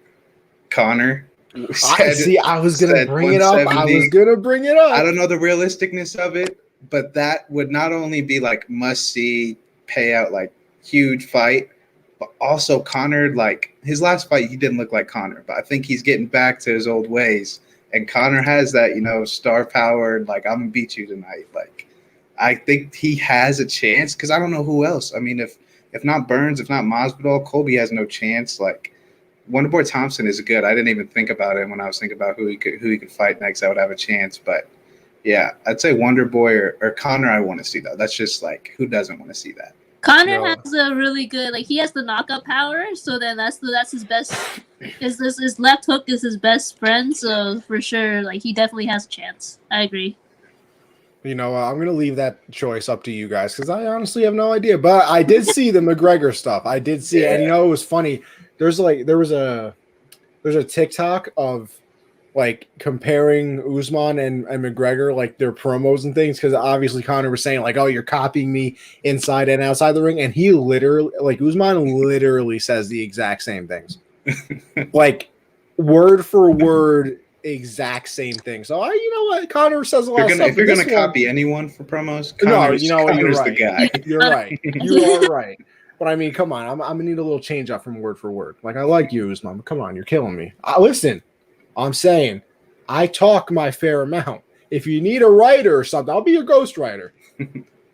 Connor I was gonna bring it up. I don't know the realisticness of it, but that would not only be must see payout, huge fight, but also Connor, his last fight, he didn't look like Connor, but I think he's getting back to his old ways. And Connor has that, star power, I'm gonna beat you tonight. I think he has a chance because I don't know who else. I mean, if not Burns, if not Masvidal, Colby has no chance. Wonderboy Thompson is good. I didn't even think about it when I was thinking about who he could fight next. I would have a chance, but yeah, I'd say Wonderboy or Connor. I want to see though. That's just who doesn't want to see that. Connor has a really good, he has the knockout power, so then that's his best. His left hook is his best friend, so for sure, he definitely has a chance. I agree. I'm gonna leave that choice up to you guys because I honestly have no idea. But I did see the McGregor stuff. I did see it, and it was funny. There was a TikTok of comparing Usman and McGregor, their promos and things, because obviously Connor was saying oh, you're copying me inside and outside the ring, and he literally Usman literally says the exact same things, word for word, exact same thing. So you know what, Connor says a lot of stuff. If you're gonna copy anyone for promos, Connor's you're right. The guy. You're right. You are right. But I mean, come on, I'm gonna need a little change up from word for word. I like you, Usman, but come on, you're killing me. Listen. I'm saying I talk my fair amount. If you need a writer or something, I'll be your ghostwriter.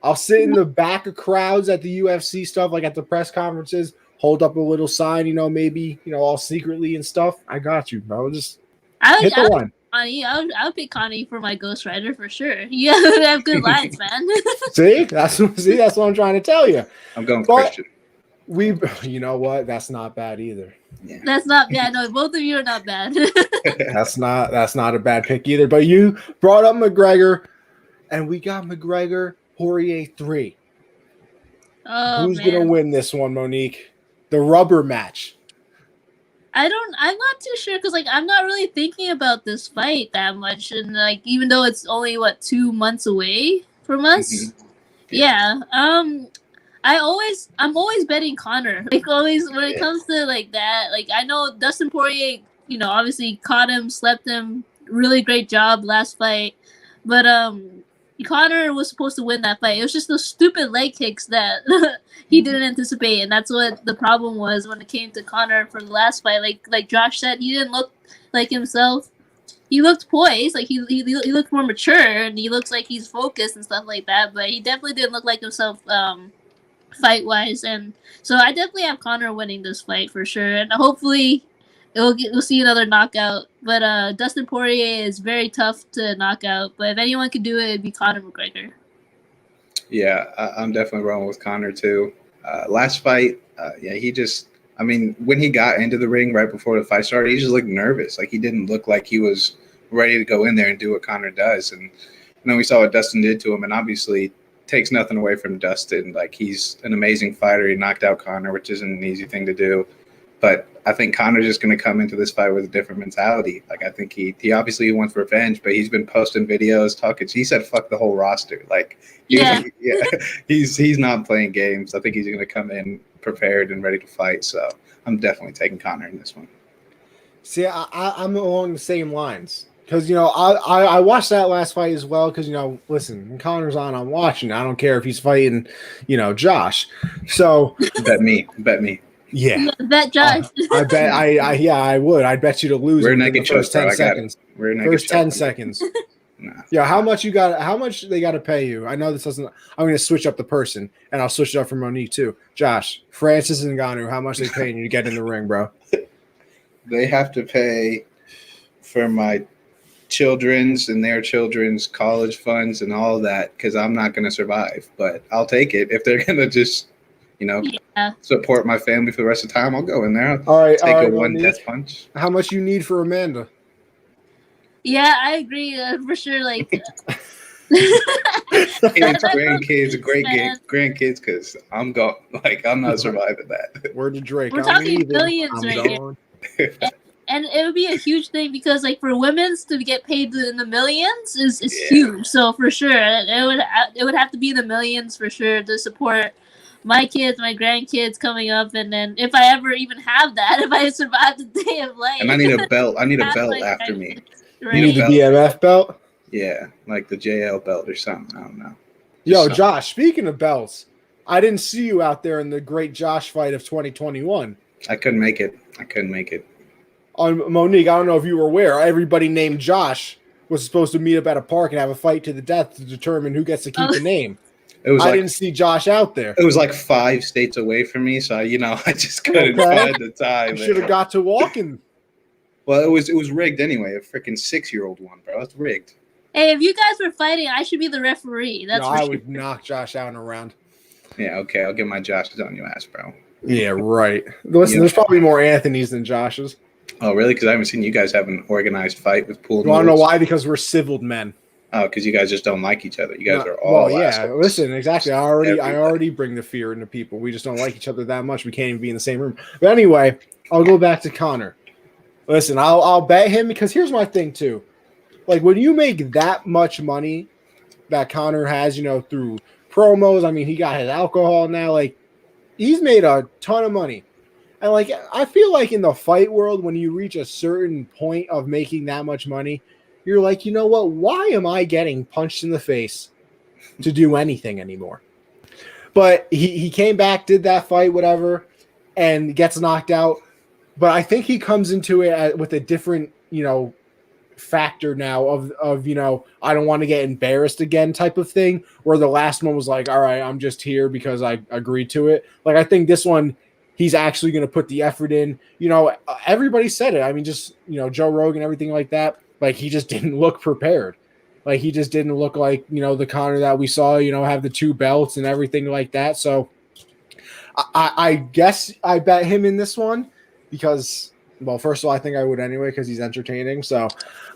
I'll sit in the back of crowds at the UFC stuff, at the press conferences, hold up a little sign, maybe, all secretly and stuff. I got you, bro. Just hit the line. I would pick Connie for my ghostwriter for sure. You have good lines, man. See, that's what I'm trying to tell you. I'm going Christian. You know what? That's not bad either. Yeah. That's not bad. No, both of you are not bad. That's not a bad pick either. But you brought up McGregor, and we got McGregor Poirier 3. Who's gonna win this one, Monique? The rubber match. I'm not too sure because I'm not really thinking about this fight that much, and even though it's only 2 months away from us, I'm always betting Connor. Always when it comes to that, I know Dustin Poirier, obviously caught him, slept him, really great job last fight. But Connor was supposed to win that fight. It was just those stupid leg kicks that he didn't anticipate, and that's what the problem was when it came to Connor for the last fight. Like Josh said, he didn't look like himself. He looked poised, he looked more mature, and he looks like he's focused and stuff like that. But he definitely didn't look like himself fight wise, and so I definitely have Connor winning this fight for sure, and hopefully we'll see another knockout. But Dustin Poirier is very tough to knock out. But if anyone could do it, it'd be Conor McGregor. Yeah, I'm definitely rolling with Connor too. Last fight, he just, I mean, when he got into the ring right before the fight started, he just looked nervous. Like he didn't look like he was ready to go in there and do what Connor does. And we saw what Dustin did to him, and obviously takes nothing away from Dustin. Like he's an amazing fighter. He knocked out Connor, which isn't an easy thing to do. But I think Connor's just going to come into this fight with a different mentality. Like I think he obviously wants revenge, but he's been posting videos talking. He said fuck the whole roster. Like he's not playing games. I think he's going to come in prepared and ready to fight. So I'm definitely taking Connor in this one. See, I'm along the same lines. Because, I watched that last fight as well. Because, listen, when Connor's on, I'm watching. I don't care if he's fighting, Josh. So bet me. Yeah. Bet Josh. I bet I would. I'd bet you to lose We're in naked the first 10 seconds. First 10 seconds. Nah. Yeah, how much they got to pay you? I know this doesn't. I'm going to switch up the person, and I'll switch it up for Monique too. Josh, Francis and Ngannou, how much they paying you to get in the ring, bro? They have to pay for my children's and their children's college funds and all that because I'm not going to survive. But I'll take it if they're going to just, support my family for the rest of the time. I'll go in there. All right, take a one Monique, death punch. How much you need for Amanda? Yeah, I agree for sure. Like grandkids, grandkids, because I'm going. Like I'm not surviving that. Word to Drake. We're talking millions right here. And it would be a huge thing because, like, for women's to get paid in the millions is huge. So for sure, it would have to be the millions for sure to support my kids, my grandkids coming up, and then if I ever even have that, if I survive the day of life, and I need a belt. I need a belt after me. Right? You need the BMF belt. Yeah, like the JL belt or something. I don't know. Yo, Josh. Speaking of belts, I didn't see you out there in the Great Josh fight of 2021. I couldn't make it. Monique, I don't know if you were aware, everybody named Josh was supposed to meet up at a park and have a fight to the death to determine who gets to keep the name. I didn't see Josh out there. It was like 5 states away from me, so I just couldn't find the time. You should have got to walking. Well, it was rigged anyway. A freaking 6-year-old one, bro. It's rigged. Hey, if you guys were fighting, I should be the referee. I would knock Josh out in a round. Yeah, okay. I'll get my Joshes on your ass, bro. Yeah, right. Listen, there's probably more Anthony's than Josh's. Oh, really? Because I haven't seen you guys have an organized fight with pool. You want to know why? Because we're civiled men. Oh, because you guys just don't like each other. You guys are all. Well, yeah. assholes. Listen, exactly. I already bring the fear into people. We just don't like each other that much. We can't even be in the same room. But anyway, I'll go back to Connor. Listen, I'll bet him because here's my thing too. Like when you make that much money that Connor has, through promos. I mean, he got his alcohol now. Like he's made a ton of money. And like I feel like in the fight world, when you reach a certain point of making that much money, you're like, you know what? Why am I getting punched in the face to do anything anymore? But he came back, did that fight, whatever, and gets knocked out. But I think he comes into it with a different, factor now of I don't want to get embarrassed again type of thing. Where the last one was like, all right, I'm just here because I agreed to it. Like I think this one, he's actually going to put the effort in. Everybody said it. I mean, just, Joe Rogan, everything like that. Like, he just didn't look prepared. Like, he just didn't look like, the Conor that we saw, have the 2 belts and everything like that. So, I guess I bet him in this one because, well, first of all, I think I would anyway because he's entertaining. So,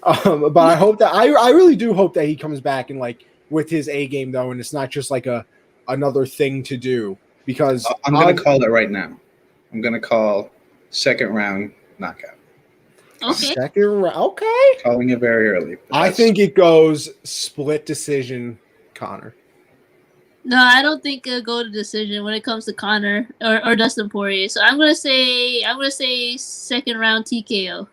but I hope that – I really do hope that he comes back and, like, with his A game, though, and it's not just, like, another thing to do because – I'm going to call it right now. I'm going to call second round knockout. Okay. Second round. Okay. Calling it very early. I think it goes split decision, Connor. No, I don't think it'll go to decision when it comes to Connor or Dustin Poirier. So I'm gonna say second round TKO.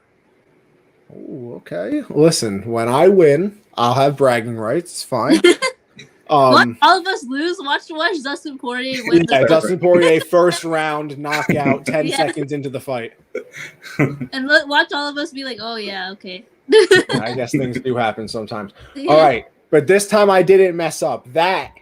Oh, okay. Listen, when I win, I'll have bragging rights. It's fine. All of us lose. Watch Dustin Poirier win. Yeah, Dustin Poirier first round knockout, 10 seconds into the fight. And watch all of us be like, oh yeah, okay. I guess things do happen sometimes. Yeah. All right, but this time I didn't mess up. That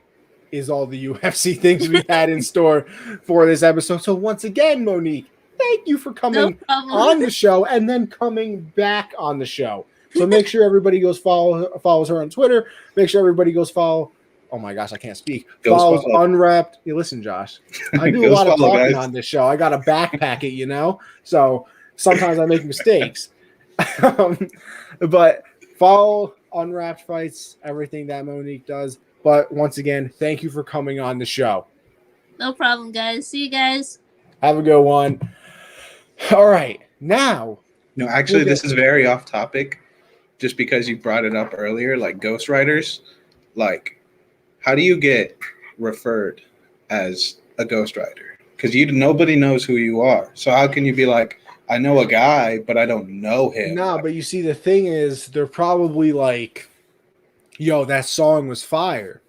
is all the UFC things we had in store for this episode. So once again, Monique, thank you for coming on the show and then coming back on the show. So make sure everybody goes follows her on Twitter. Make sure everybody goes follow. Oh my gosh, I can't speak. Follows Unwrapped. You listen, Josh. I do a lot of talking on this show. I got to backpack it, you know. So sometimes I make mistakes. But follow Unwrapped Fights, everything that Monique does. But once again, thank you for coming on the show. No problem, guys. See you guys. Have a good one. All right, now. No, actually, this is very off topic. Just because you brought it up earlier, like ghostwriters, like how do you get referred as a ghostwriter? Because nobody knows who you are. So how can you be like, I know a guy, but I don't know him? No, but you see, the thing is, they're probably like, yo, that song was fire.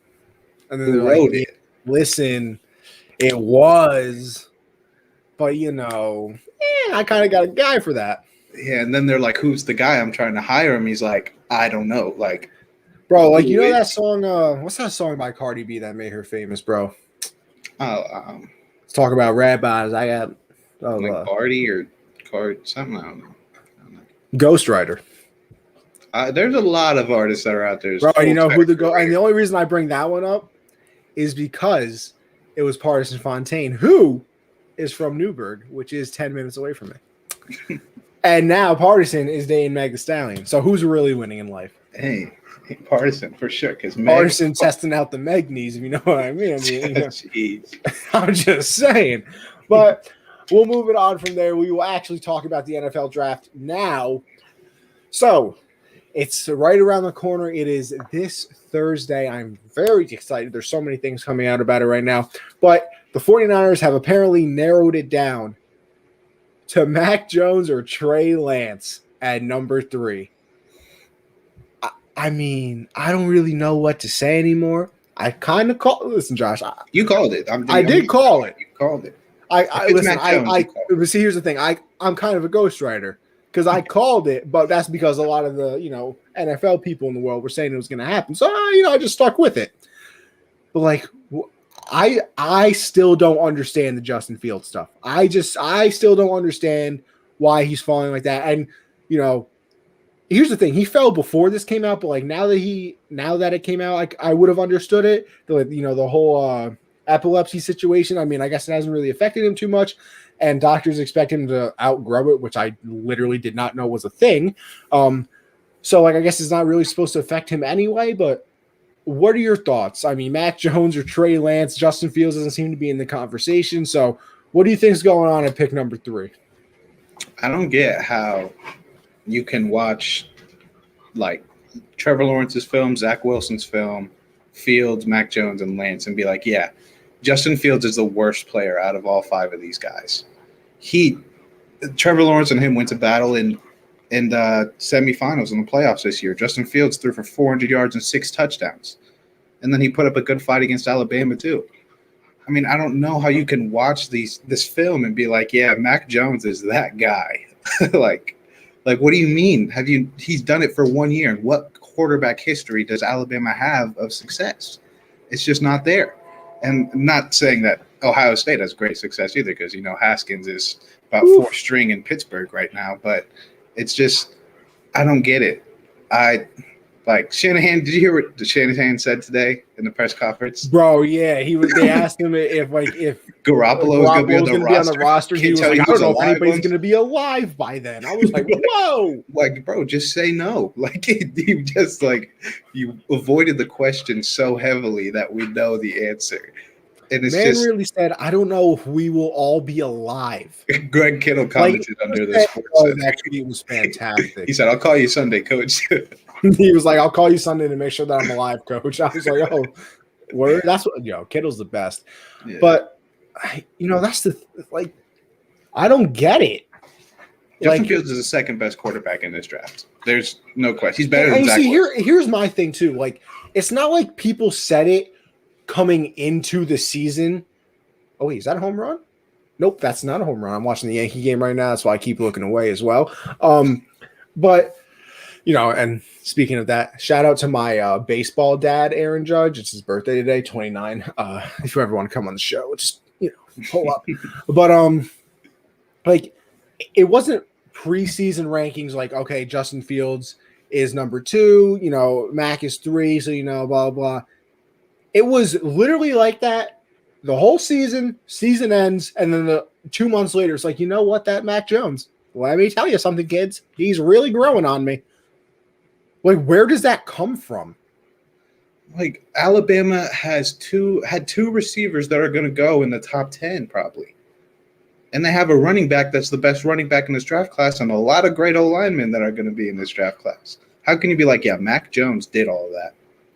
And then who they're wrote like, it? Listen, it was, but you know, I kind of got a guy for that. Yeah, and then they're like, who's the guy? I'm trying to hire him. He's like, I don't know. Like, bro, like, you know that song, what's that song by Cardi B that made her famous, bro? Let's talk about rabbis. I got like Barty or Card, something, I don't know. Ghostwriter. There's a lot of artists that are out there. Bro, you know who and the only reason I bring that one up is because it was Partisan Fontaine, who is from Newburgh, which is 10 minutes away from me. And now Partisan is dating Meg Thee Stallion. So who's really winning in life? Hey, Partisan for sure. Because Partisan testing out the Meg knees, if you know what I mean. Jeez. I'm just saying. But we'll move it on from there. We will actually talk about the NFL draft now. So it's right around the corner. It is this Thursday. I'm very excited. There's so many things coming out about it right now. But the 49ers have apparently narrowed it down to Mac Jones or Trey Lance at number 3. I mean, I don't really know what to say anymore. I kind of listen, Josh. You called it. I did call it. You called it. But see, here's the thing. I'm kind of a ghostwriter because I called it, but that's because a lot of the, NFL people in the world were saying it was going to happen. So, I just stuck with it. But like, I still don't understand the Justin Fields stuff. I still don't understand why he's falling like that. And, here's the thing. He fell before this came out, but like now that it came out, like I would have understood it. The whole epilepsy situation. I mean, I guess it hasn't really affected him too much. And doctors expect him to outgrow it, which I literally did not know was a thing. So like, I guess it's not really supposed to affect him anyway, but what are your thoughts? I mean, Mac Jones or Trey Lance, Justin Fields doesn't seem to be in the conversation. So what do you think is going on at pick number 3? I don't get how you can watch like Trevor Lawrence's film, Zach Wilson's film, Fields, Mac Jones, and Lance and be like, yeah, Justin Fields is the worst player out of all 5 of these guys. Trevor Lawrence and him went to battle in the semifinals in the playoffs this year. Justin Fields threw for 400 yards and 6 touchdowns. And then he put up a good fight against Alabama too. I mean, I don't know how you can watch this film and be like, yeah, Mac Jones is that guy. like what do you mean? He's done it for 1 year. And what quarterback history does Alabama have of success? It's just not there. And I'm not saying that Ohio State has great success either, because Haskins is about 4th string in Pittsburgh right now, but it's just, I don't get it. Shanahan, did you hear what Shanahan said today in the press conference? Bro, yeah, they asked him if Garoppolo was going to be on the roster. He was like, I don't know if anybody's going to be alive by then. I was like, whoa. Like, bro, just say no. Like, you avoided the question so heavily that we know the answer. And it's really said, I don't know if we will all be alive. Greg Kittle commented under this. That tweet was fantastic. He said, I'll call you Sunday, coach. He was like, I'll call you Sunday to make sure that I'm alive, coach. I was like, oh, word. That's what, Kittle's the best. Yeah. But, that's I don't get it. Justin Fields is the second best quarterback in this draft. There's no question. He's better than Zach Wilson. Here's my thing, too. Like, it's not like people said it coming into the season. Oh, wait, is that a home run? Nope, that's not a home run. I'm watching the Yankee game right now. That's why I keep looking away as well. But And speaking of that, shout out to my baseball dad, Aaron Judge. It's his birthday today, 29. If you ever want to come on the show, just pull up. But like it wasn't preseason rankings like, okay, Justin Fields is number 2, Mac is 3, so blah blah. It was literally like that the whole season ends, and then the 2 months later, it's like, what, that Mac Jones. Let me tell you something, kids. He's really growing on me. Like, where does that come from? Like, Alabama had two receivers that are going to go in the top 10 probably. And they have a running back that's the best running back in this draft class, and a lot of great O-linemen that are going to be in this draft class. How can you be like, yeah, Mac Jones did all of that?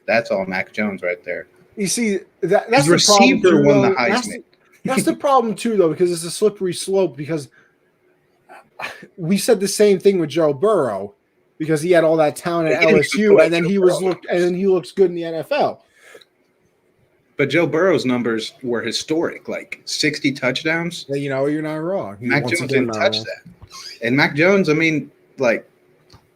That's all Mac Jones right there. You see, that's His the problem. receiver won the Heisman. That's the problem, too, though, because it's a slippery slope, because we said the same thing with Joe Burrow, because he had all that talent at LSU, and then he looks good in the NFL. But Joe Burrow's numbers were historic, like 60 touchdowns. Yeah, you're not wrong. Mac Jones didn't touch that. And Mac Jones, I mean, like,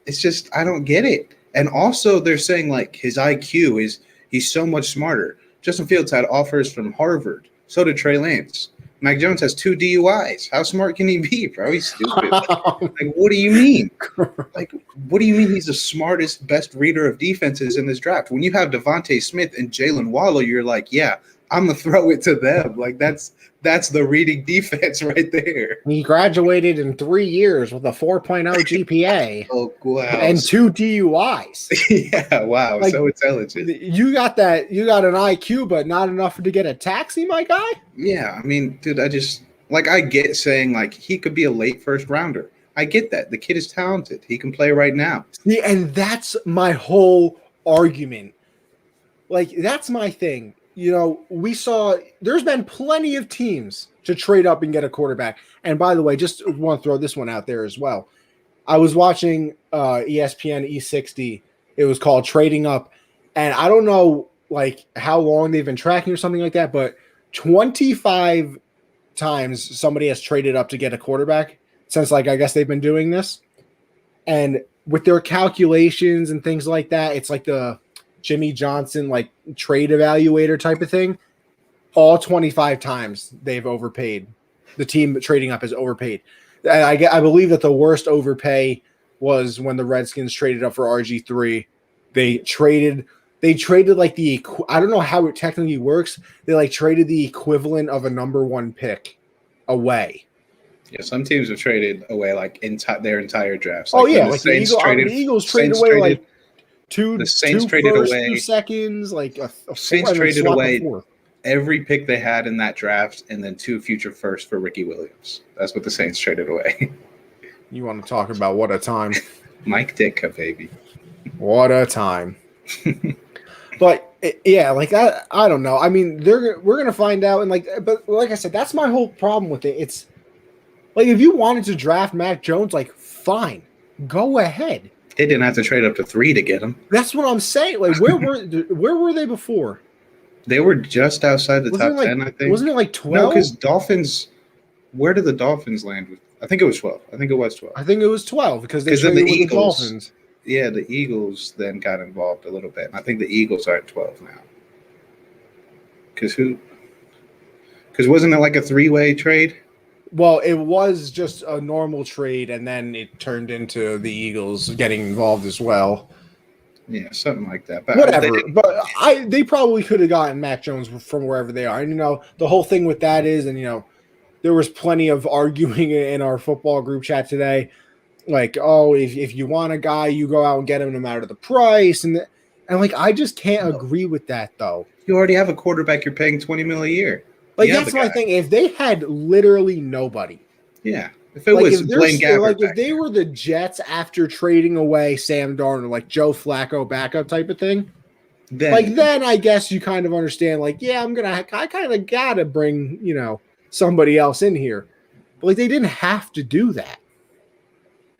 it's just, I don't get it. And also they're saying, like, his IQ he's so much smarter. Justin Fields had offers from Harvard. So did Trey Lance. Mac Jones has 2 DUIs. How smart can he be, bro? He's stupid. Like, what do you mean? Like, what do you mean he's the smartest, best reader of defenses in this draft? When you have Devontae Smith and Jalen Waddle, you're like, yeah, I'm going to throw it to them. Like, that's the reading defense right there. He graduated in 3 years with a 4.0 GPA. Oh, wow. And 2 DUIs. Yeah, wow. Like, so intelligent. You got an IQ, but not enough to get a taxi, my guy? Yeah, I mean, dude, I get saying, like, he could be a late first rounder. I get that. The kid is talented. He can play right now. Yeah, and that's my whole argument. Like, that's my thing. We saw there's been plenty of teams to trade up and get a quarterback. And by the way, just want to throw this one out there as well. I was watching ESPN E60. It was called Trading Up. And I don't know, like, how long they've been tracking or something like that, but 25 times somebody has traded up to get a quarterback since, like, I guess they've been doing this. And with their calculations and things like that, it's like the Jimmy Johnson, like, trade evaluator type of thing. All 25 times they've overpaid. The team trading up has overpaid. And I believe that the worst overpay was when the Redskins traded up for RG3. They traded like I don't know how it technically works. They like traded the equivalent of a number 1 pick away. Yeah, some teams have traded away like their entire drafts. Like, the Eagles traded away like the Saints traded away 2 seconds, like a Saints traded away every pick they had in that draft, and then 2 future firsts for Ricky Williams. That's what the Saints traded away. You want to talk about what a time? Mike Ditka, baby. What a time. But yeah, like I don't know. I mean, we're gonna find out, and but like I said, that's my whole problem with it. It's like, if you wanted to draft Mac Jones, like, fine, go ahead. They didn't have to trade up to 3 to get him. That's what I'm saying. Like, where were they before? They were just outside the top 10, I think. Wasn't it like 12? No, because Dolphins. Where did the Dolphins land? I think it was 12. I think it was 12. I think it was 12 because they traded with the Dolphins. Yeah, the Eagles then got involved a little bit. And I think the Eagles are at 12 now. Because wasn't it like a 3-way trade? Well, it was just a normal trade, and then it turned into the Eagles getting involved as well. Yeah, something like that. But whatever. They probably could have gotten Mac Jones from wherever they are. And, the whole thing with that is, and, there was plenty of arguing in our football group chat today. Like, oh, if you want a guy, you go out and get him no matter the price. And like, I just can't agree with that, though. You already have a quarterback you're paying $20 million a year. Like, that's my thing. If they had literally nobody. Yeah. If it was Blaine Gabbert. Like, if they were the Jets after trading away Sam Darnold, like Joe Flacco backup type of thing, then I guess you kind of understand, like, yeah, I kind of got to bring, somebody else in here. But, like, they didn't have to do that.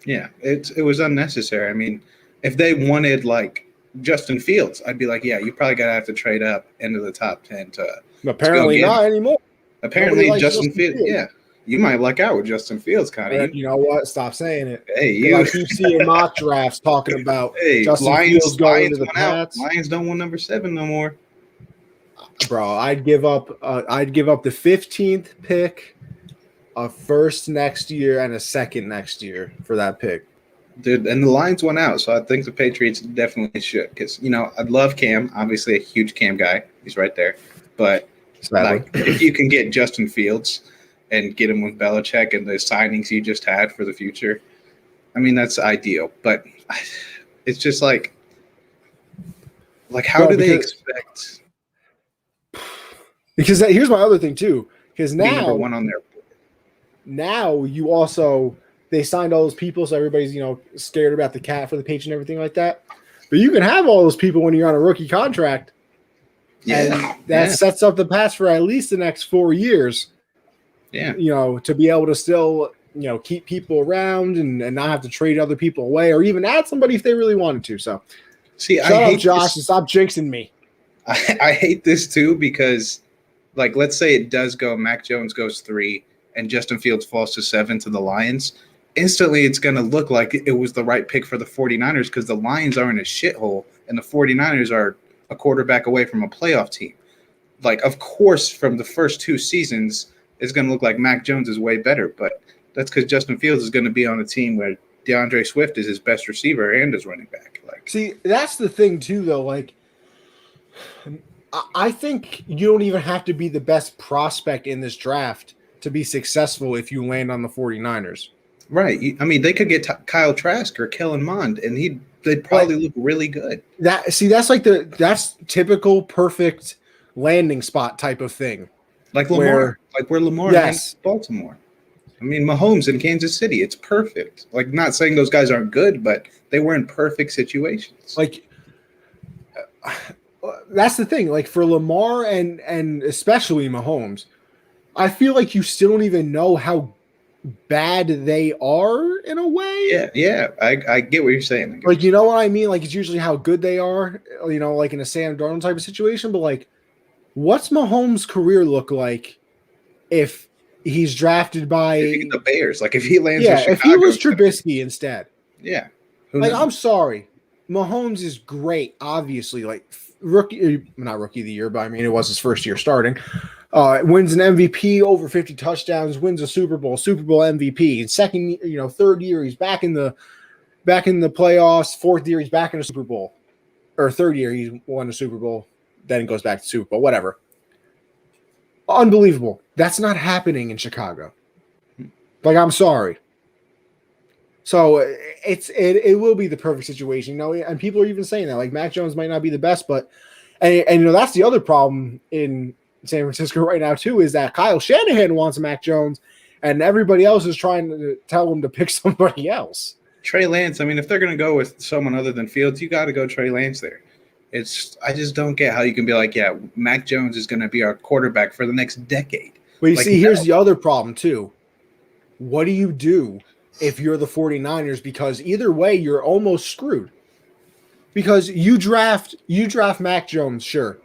Yeah, it was unnecessary. I mean, if they wanted, like, Justin Fields, I'd be like, yeah, you probably got to have to trade up into the top 10 to. Apparently not anymore. Apparently Justin Fields. Yeah. You might luck out with Justin Fields, kind of. You know what? Stop saying it. Hey, I keep seeing mock drafts talking about Justin Fields going to the Pats. Lions don't want number 7 no more. Bro, I'd give up the 15th pick, a first next year, and a second next year for that pick. Dude, and the Lions went out, so I think the Patriots definitely should. Because, I love Cam. Obviously, a huge Cam guy. He's right there. But if you can get Justin Fields and get him with Belichick and the signings you just had for the future, I mean, that's ideal. But it's just like how do they expect? Because here's my other thing too. Because now number 1 on their board. Now you also they signed all those people, so everybody's scared about the cap for the Patriots and everything like that. But you can have all those people when you're on a rookie contract. Yeah, and that sets up the Pats for at least the next 4 years. Yeah, to be able to still keep people around and not have to trade other people away or even add somebody if they really wanted to. So, shut up, Josh, and stop jinxing me. I hate this too because, let's say it does go, Mac Jones goes 3 and Justin Fields falls to 7 to the Lions. Instantly, it's going to look like it was the right pick for the 49ers because the Lions are in a shithole and the 49ers are a quarterback away from a playoff team. Of course, from the first 2 seasons, it's going to look like Mac Jones is way better, but that's because Justin Fields is going to be on a team where DeAndre Swift is his best receiver and his running back. See, that's the thing too, though. I think you don't even have to be the best prospect in this draft to be successful if you land on the 49ers. Right. I mean, they could get Kyle Trask or Kellen Mond, and they'd probably look really good. That's that's typical perfect landing spot type of thing. Like Lamar. Where Lamar lands Baltimore. I mean, Mahomes in Kansas City, it's perfect. Not saying those guys aren't good, but they were in perfect situations. That's the thing. For Lamar and especially Mahomes, I feel like you still don't even know how bad they are in a way. Yeah. I get what you're saying. You know what I mean? It's usually how good they are, in a Sam Darnold type of situation. But what's Mahomes' career look like if he's drafted by the Bears? If he lands, if he was Trubisky instead. Yeah. I'm sorry, Mahomes is great. Obviously, not rookie of the year, but I mean it was his first year starting. Wins an MVP, over 50 touchdowns, wins a Super Bowl MVP. And second, third year he's back in the playoffs. Fourth year he's back in a Super Bowl, or third year he won a Super Bowl, then goes back to Super Bowl. Whatever. Unbelievable. That's not happening in Chicago. I'm sorry. So it will be the perfect situation, and people are even saying that Mac Jones might not be the best, but and that's the other problem in San Francisco right now too, is that Kyle Shanahan wants Mac Jones and everybody else is trying to tell him to pick somebody else. Trey Lance, I mean, if they're going to go with someone other than Fields, you got to go Trey Lance there. I just don't get how you can be Mac Jones is going to be our quarterback for the next decade. Well, you see, here's the other problem too. What do you do if you're the 49ers? Because either way, you're almost screwed. Because you draft Mac Jones, sure.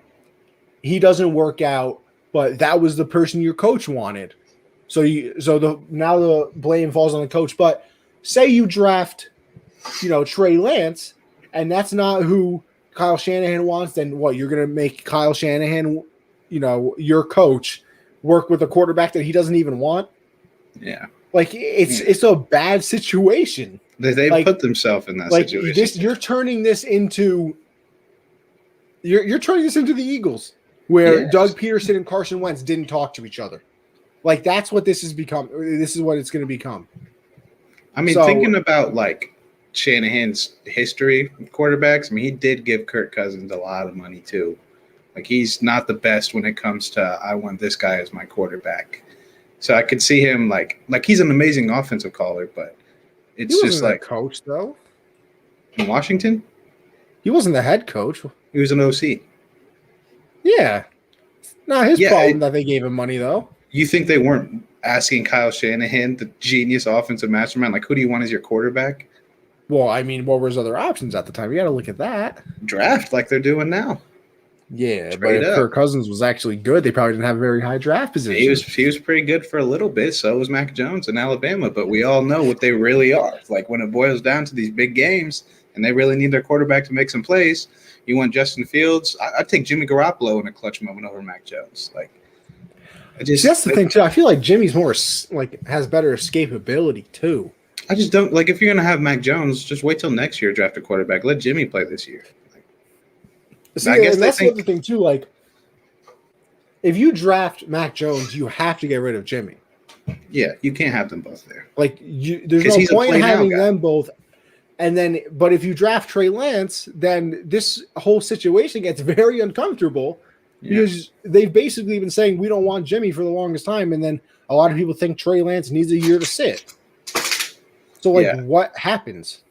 He doesn't work out, but that was the person your coach wanted. So now the blame falls on the coach. But say you draft, Trey Lance, and that's not who Kyle Shanahan wants, then what? You're going to make Kyle Shanahan, your coach, work with a quarterback that he doesn't even want? Yeah. It's a bad situation. They put themselves in that situation. You're turning this into the Eagles, where Doug Peterson and Carson Wentz didn't talk to each other. That's what this has become. This is what it's going to become. I mean, thinking about Shanahan's history with quarterbacks, I mean, he did give Kirk Cousins a lot of money too. He's not the best when it comes to I want this guy as my quarterback. So I could see him he's an amazing offensive caller, but it's just a coach though. In Washington, he wasn't the head coach. He was an OC. Yeah, not his problem that they gave him money though. You think they weren't asking Kyle Shanahan, the genius offensive mastermind, who do you want as your quarterback? Well, I mean, what were his other options at the time? You got to look at that. Draft like they're doing now. Yeah, but Trade if up. Kirk Cousins was actually good, they probably didn't have a very high draft position. He was pretty good for a little bit. So was Mac Jones in Alabama. But we all know what they really are. Like when it boils down to these big games, and they really need their quarterback to make some plays. You want Justin Fields? I'd take Jimmy Garoppolo in a clutch moment over Mac Jones. Like, that's the thing too. I feel like Jimmy's more like has better escapability too. I just don't like if you're gonna have Mac Jones, just wait till next year draft a quarterback. Let Jimmy play this year. See, I guess and that's the other thing too. Like, if you draft Mac Jones, you have to get rid of Jimmy. Yeah, you can't have them both there. Like, there's no point in having them both. And then, but if you draft Trey Lance, then this whole situation gets very uncomfortable because they've basically been saying we don't want Jimmy for the longest time, and then a lot of people think Trey Lance needs a year to sit. So, like, what happens?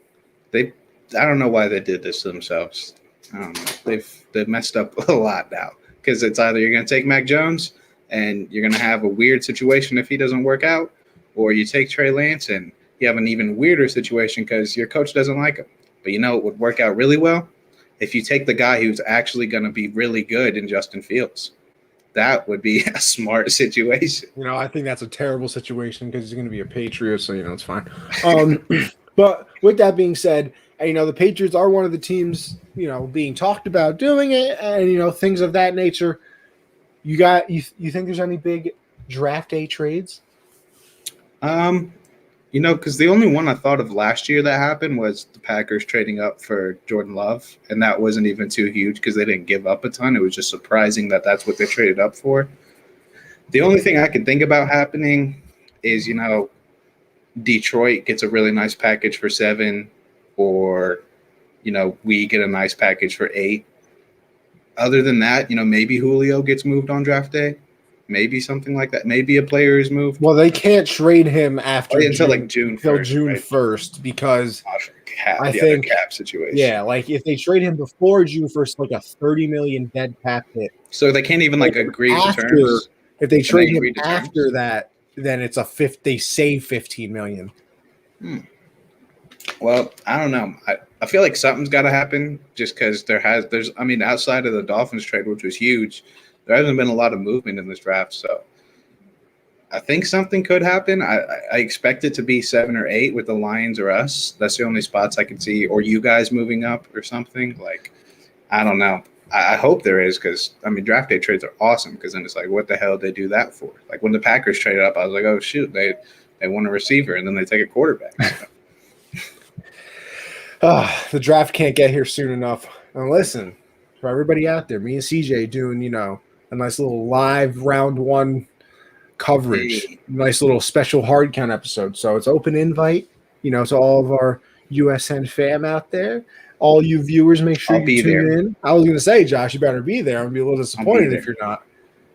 I don't know why they did this to themselves. I don't know. They've messed up a lot now because it's either you're going to take Mac Jones and you're going to have a weird situation if he doesn't work out, or you take Trey Lance and you have an even weirder situation because your coach doesn't like him. But you know it would work out really well if you take the guy who's actually going to be really good in Justin Fields. That would be a smart situation. You know, I think that's a terrible situation because he's going to be a Patriot, so, it's fine. But with that being said, the Patriots are one of the teams, being talked about doing it and, things of that nature. You think there's any big draft day trades? Because the only one I thought of last year that happened was the Packers trading up for Jordan Love, and that wasn't even too huge because they didn't give up a ton. It was just surprising that that's what they traded up for. The only thing I can think about happening is, Detroit gets a really nice package for 7, or, we get a nice package for 8. Other than that, maybe Julio gets moved on draft day. Maybe something like that. Maybe a player is moved. Well, they can't trade him after until June 1st because I think cap situation. Yeah, like if they trade him before June 1st, like a $30 million dead cap hit. So they can't even agree to terms. If they trade him after that, then it's they save $15 million. Well, I don't know. I feel like something's got to happen just because outside of the Dolphins trade, which was huge, there hasn't been a lot of movement in this draft. So I think something could happen. I expect it to be 7 or 8 with the Lions or us. That's the only spots I can see, or you guys moving up or something. I don't know. I hope there is because, draft day trades are awesome because then it's like, what the hell did they do that for? Like when the Packers traded up, I was like, oh, shoot, they want a receiver, and then they take a quarterback. The draft can't get here soon enough. And listen, for everybody out there, me and CJ doing, a nice little live round 1 coverage, nice little special hard count episode. So it's open invite, to all of our USN fam out there. All you viewers, make sure you tune in. I was going to say, Josh, you better be there. I'm going to be a little disappointed if you're not.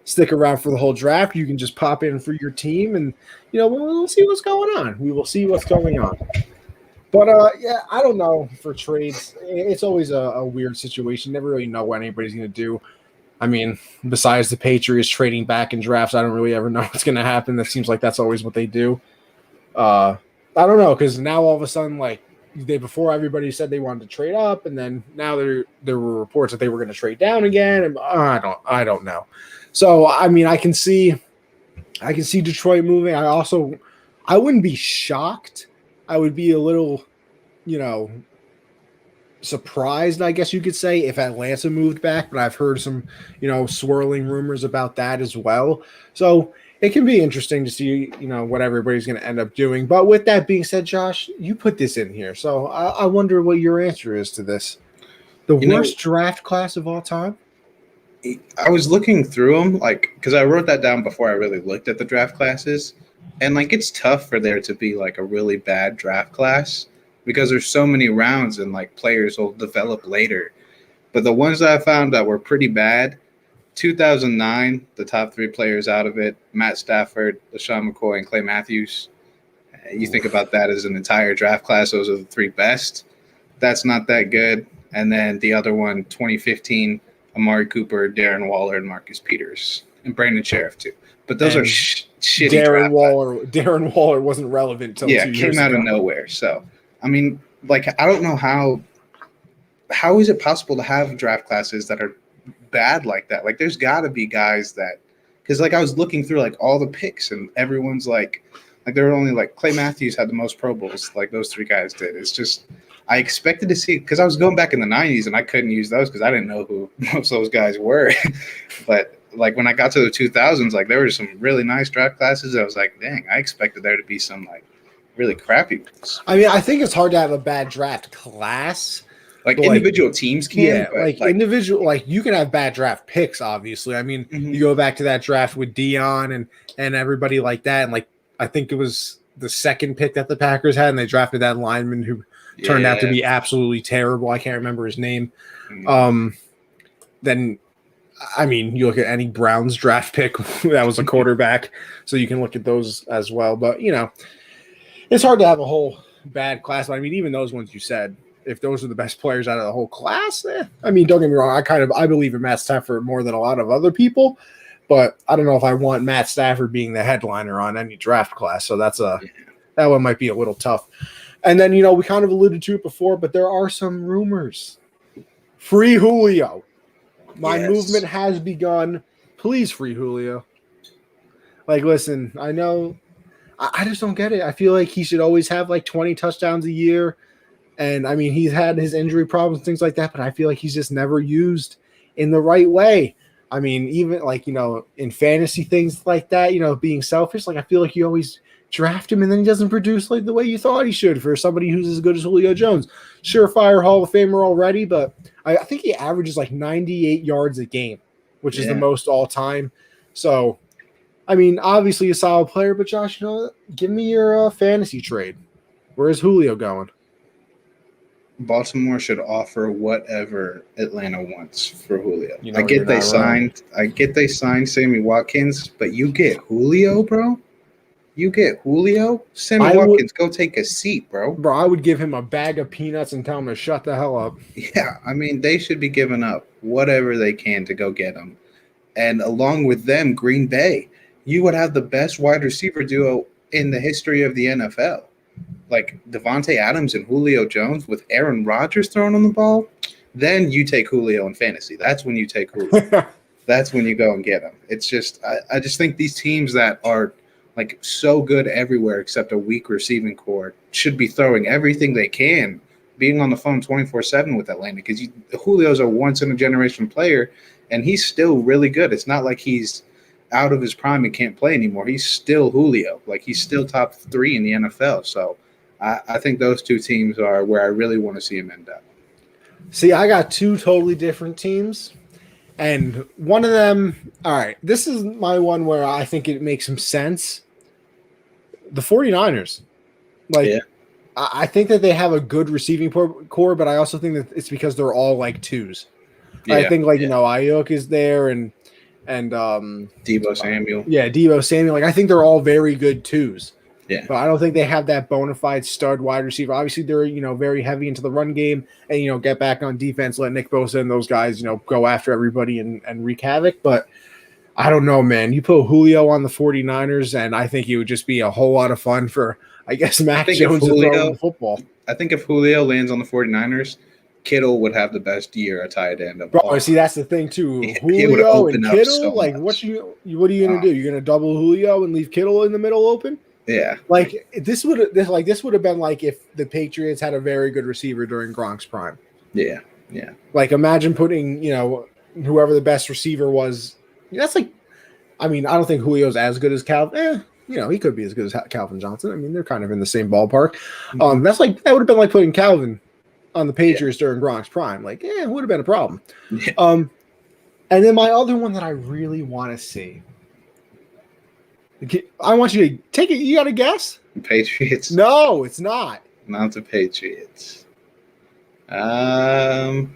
Stick around for the whole draft. You can just pop in for your team and, we'll see what's going on. We will see what's going on. But, I don't know for trades. It's always a weird situation. Never really know what anybody's going to do. Besides the Patriots trading back in drafts, I don't really ever know what's going to happen. That seems like that's always what they do. I don't know, because now all of a sudden, the day before, everybody said they wanted to trade up, and then now there were reports that they were going to trade down again, and I don't know. So I can see Detroit moving. I wouldn't be shocked. I would be a little, surprised, I guess you could say, if Atlanta moved back, but I've heard some, swirling rumors about that as well. So it can be interesting to see, what everybody's going to end up doing. But with that being said, Josh, you put this in here. So I wonder what your answer is to this. The worst draft class of all time? I was looking through them, because I wrote that down before I really looked at the draft classes. And, it's tough for there to be, a really bad draft class because there's so many rounds and, players will develop later. But the ones that I found that were pretty bad, 2009, the top 3 players out of it, Matt Stafford, LaShawn McCoy, and Clay Matthews. You think about that as an entire draft class, those are the 3 best. That's not that good. And then the other one, 2015, Amari Cooper, Darren Waller, and Marcus Peters. And Brandon Sheriff, too. But those are shitty Darren Waller wasn't relevant until 2 years ago. Yeah, came out of nowhere. So, I don't know how is it possible to have draft classes that are bad like that. Like, there's got to be guys that, because like I was looking through like all the picks, and everyone's like there were only like Clay Matthews had the most Pro Bowls, like those three guys did. It's just I expected to see, because I was going back in the '90s and I couldn't use those because I didn't know who most of those guys were, but like when I got to the 2000s, like there were some really nice draft classes. I was like, dang, I expected there to be some like really crappy ones. I mean, I think it's hard to have a bad draft class. Like individual teams can, yeah, like individual, like you can have bad draft picks. Obviously, I mean, you go back to that draft with Dion and everybody like that, and like I think it was the second pick that the Packers had, and they drafted that lineman who turned out to be absolutely terrible. I can't remember his name. Then. I mean, you look at any Browns draft pick that was a quarterback, so you can look at those as well. But, you know, it's hard to have a whole bad class. But I mean, even those ones you said, if those are the best players out of the whole class, I mean, don't get me wrong. I believe in Matt Stafford more than a lot of other people, but I don't know if I want Matt Stafford being the headliner on any draft class. So that one might be a little tough. And then, you know, we kind of alluded to it before, but there are some rumors. Free Julio. My movement has begun. Please free Julio. Like, listen, I know. I just don't get it. I feel like he should always have like 20 touchdowns a year. And, I mean, he's had his injury problems, things like that, but I feel like he's just never used in the right way. I mean, even like, you know, in fantasy things like that, you know, being selfish, like I feel like you always draft him and then he doesn't produce like the way you thought he should for somebody who's as good as Julio Jones. Surefire Hall of Famer already, but I think he averages like 98 yards a game, which is the most all time. So, I mean, obviously a solid player, but Josh, you know, give me your fantasy trade. Where's Julio going? Baltimore should offer whatever Atlanta wants for Julio. You know, I get they signed Sammy Watkins, but you get Julio, bro. You get Julio, Sammy Watkins, go take a seat, bro. Bro, I would give him a bag of peanuts and tell him to shut the hell up. Yeah, I mean, they should be giving up whatever they can to go get him. And along with them, Green Bay, you would have the best wide receiver duo in the history of the NFL. Like Devontae Adams and Julio Jones with Aaron Rodgers throwing on the ball. Then you take Julio in fantasy. That's when you take Julio. That's when you go and get him. It's just, I just think these teams that are like so good everywhere except a weak receiving core should be throwing everything they can, being on the phone 24/7 with Atlanta, because Julio's a once-in-a-generation player, and he's still really good. It's not like he's out of his prime and can't play anymore. He's still Julio. Like, he's still top 3 in the NFL. So I think those two teams are where I really want to see him end up. See, I got two totally different teams. And one of them, all right, this is my one where I think it makes some sense. The 49ers. Like, I think that they have a good receiving core, but I also think that it's because they're all like twos. Yeah, I think, like, you know, Ayuk is there and Deebo Samuel. Yeah, Deebo Samuel. Like, I think they're all very good twos. Yeah. But I don't think they have that bona fide stud wide receiver. Obviously, they're, you know, very heavy into the run game and, you know, get back on defense, let Nick Bosa and those guys, you know, go after everybody and wreak havoc. But I don't know, man. You put Julio on the 49ers, and I think it would just be a whole lot of fun for, I guess, Mac Jones to throw the football. I think if Julio lands on the 49ers, Kittle would have the best year at tight end of all. See, that's the thing too. Julio and Kittle, so like, what are you gonna do? You're gonna double Julio and leave Kittle in the middle open? Yeah. Like, this would have been like if the Patriots had a very good receiver during Gronk's prime. Yeah. Yeah. Like, imagine putting, you know, whoever the best receiver was. That's like, I mean, I don't think Julio's as good as Calvin. You know, he could be as good as Calvin Johnson. I mean, they're kind of in the same ballpark. That's like, that would have been like putting Calvin on the Patriots during Gronk's prime. Like, it would have been a problem. Yeah. And then my other one that I really want to see. I want you to take it. You got a guess? Patriots? No, it's not. Not the Patriots. I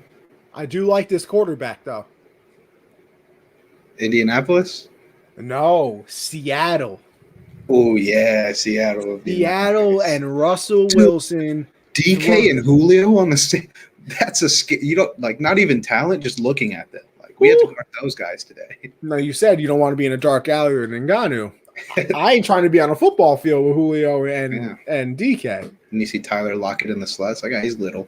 do like this quarterback, though. Indianapolis? No, Seattle. Oh, yeah, Seattle. Seattle and Russell Wilson. DK and Julio on the same. That's a you don't like, not even talent, just looking at them. Like, we have to guard those guys today. No, you said you don't want to be in a dark alley or Ngannou. I ain't trying to be on a football field with Julio and DK. And you see Tyler Lockett in the slot. It's like, he's little.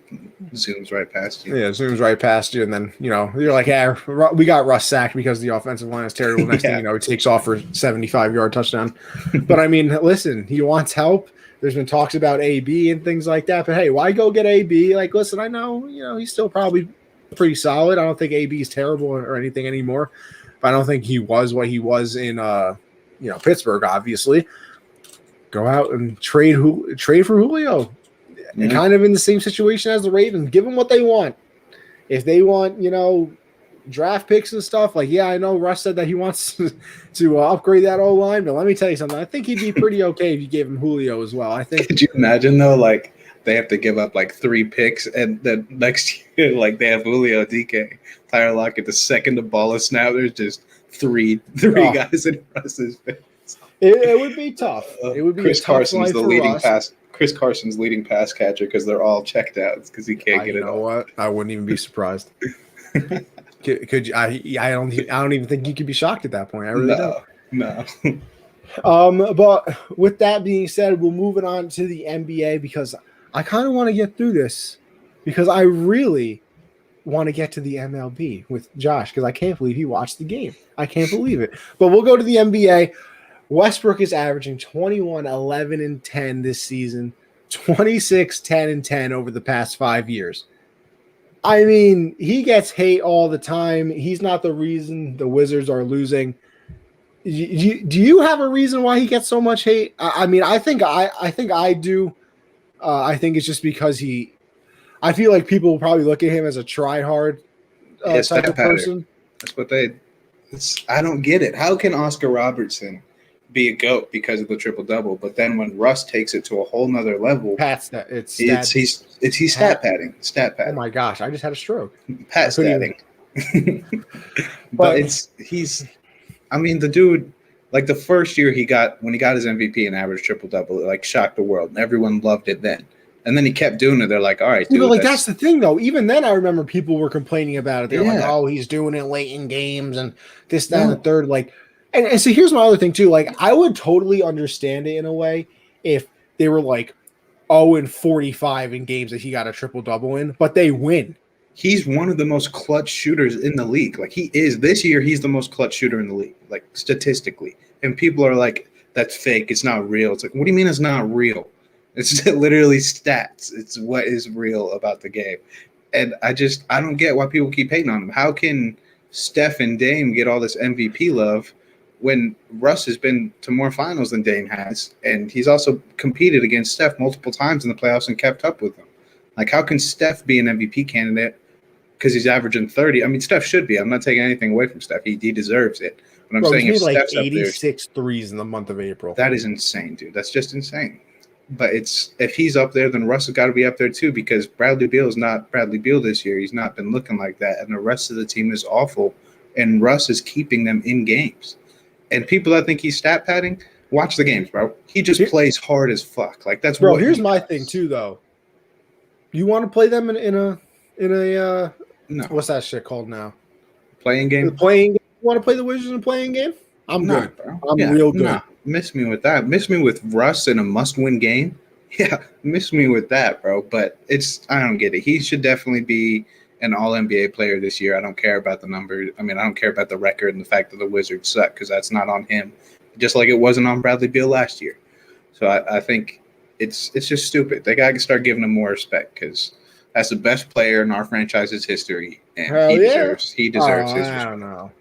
Zooms right past you. Yeah, zooms right past you, and then you're like, "Yeah, we got Russ sacked because the offensive line is terrible." Next thing you know, he takes off for 75-yard touchdown. But I mean, listen, he wants help. There's been talks about AB and things like that. But hey, why go get AB? Like, listen, I know he's still probably pretty solid. I don't think AB is terrible or anything anymore. But I don't think he was what he was in Pittsburgh. Obviously, go out and trade for Julio. And kind of in the same situation as the Ravens. Give them what they want. If they want, draft picks and stuff, like, I know Russ said that he wants to upgrade that O-line, but let me tell you something. I think he'd be pretty okay if you gave him Julio as well. I think. Could you imagine, though, like, they have to give up, like, 3 picks, and then next year, like, they have Julio, DK, Tyler Lockett, the second the ball is snapped, there's just three guys in Russ's face. It would be tough. It would be Chris a tough Carson's life the for leading Russ. Chris Carson's leading pass catcher because they're all checked out because he can't get it. You know all. what? I wouldn't even be surprised. Could you? I don't even think you could be shocked at that point. I really don't. No. But with that being said, we'll move it on to the NBA because I kind of want to get through this because I really want to get to the MLB with Josh because I can't believe he watched the game. I can't believe it. But we'll go to the NBA. Westbrook is averaging 21, 11, and 10 this season, 26, 10, and 10 over the past 5 years. I mean, he gets hate all the time. He's not the reason the Wizards are losing. Do you have a reason why he gets so much hate? I mean, I think I do. I think it's just because I feel like people will probably look at him as a try-hard type of person. That's what I don't get it. How can Oscar Robertson be a GOAT because of the triple-double, but then when Russ takes it to a whole nother level, he's stat padding. Oh my gosh, I just had a stroke. Pat statting. but the dude, like the first year when he got his MVP and average triple-double, it like shocked the world. And everyone loved it then. And then he kept doing it. They're like, all right, dude. That's the thing, though. Even then, I remember people were complaining about it. They're like, oh, he's doing it late in games and this, that, and the third. Like, and so here's my other thing, too. Like, I would totally understand it in a way if they were like 0-45 in games that he got a triple-double in, but they win. He's one of the most clutch shooters in the league. Like, he is. This year, he's the most clutch shooter in the league, like, statistically. And people are like, that's fake. It's not real. It's like, what do you mean it's not real? It's literally stats. It's what is real about the game. And I don't get why people keep hating on him. How can Steph and Dame get all this MVP love when Russ has been to more finals than Dame has? And he's also competed against Steph multiple times in the playoffs and kept up with him. Like, how can Steph be an MVP candidate because he's averaging 30? I mean, Steph should be. I'm not taking anything away from Steph. He deserves it. But I'm saying if like Steph's 86 threes in the month of April. That is insane, dude. That's just insane. But if he's up there, then Russ has got to be up there too because Bradley Beal is not Bradley Beal this year. He's not been looking like that, and the rest of the team is awful. And Russ is keeping them in games. And people that think he's stat padding, watch the games, bro. He just plays hard as fuck. Like that's bro. Here's my thing too, though. You want to play them in a no. What's that shit called now? Playing game. You want to play the Wizards in a playing game? I'm good, bro. I'm real good. Nah. Miss me with that. Miss me with Russ in a must-win game. Yeah, miss me with that, bro. But I don't get it. He should definitely be an All-NBA player this year. I don't care about the numbers. I mean, I don't care about the record and the fact that the Wizards suck because that's not on him. Just like it wasn't on Bradley Beal last year. So I think it's just stupid. They got to start giving him more respect because that's the best player in our franchise's history, and he deserves his respect. I don't know.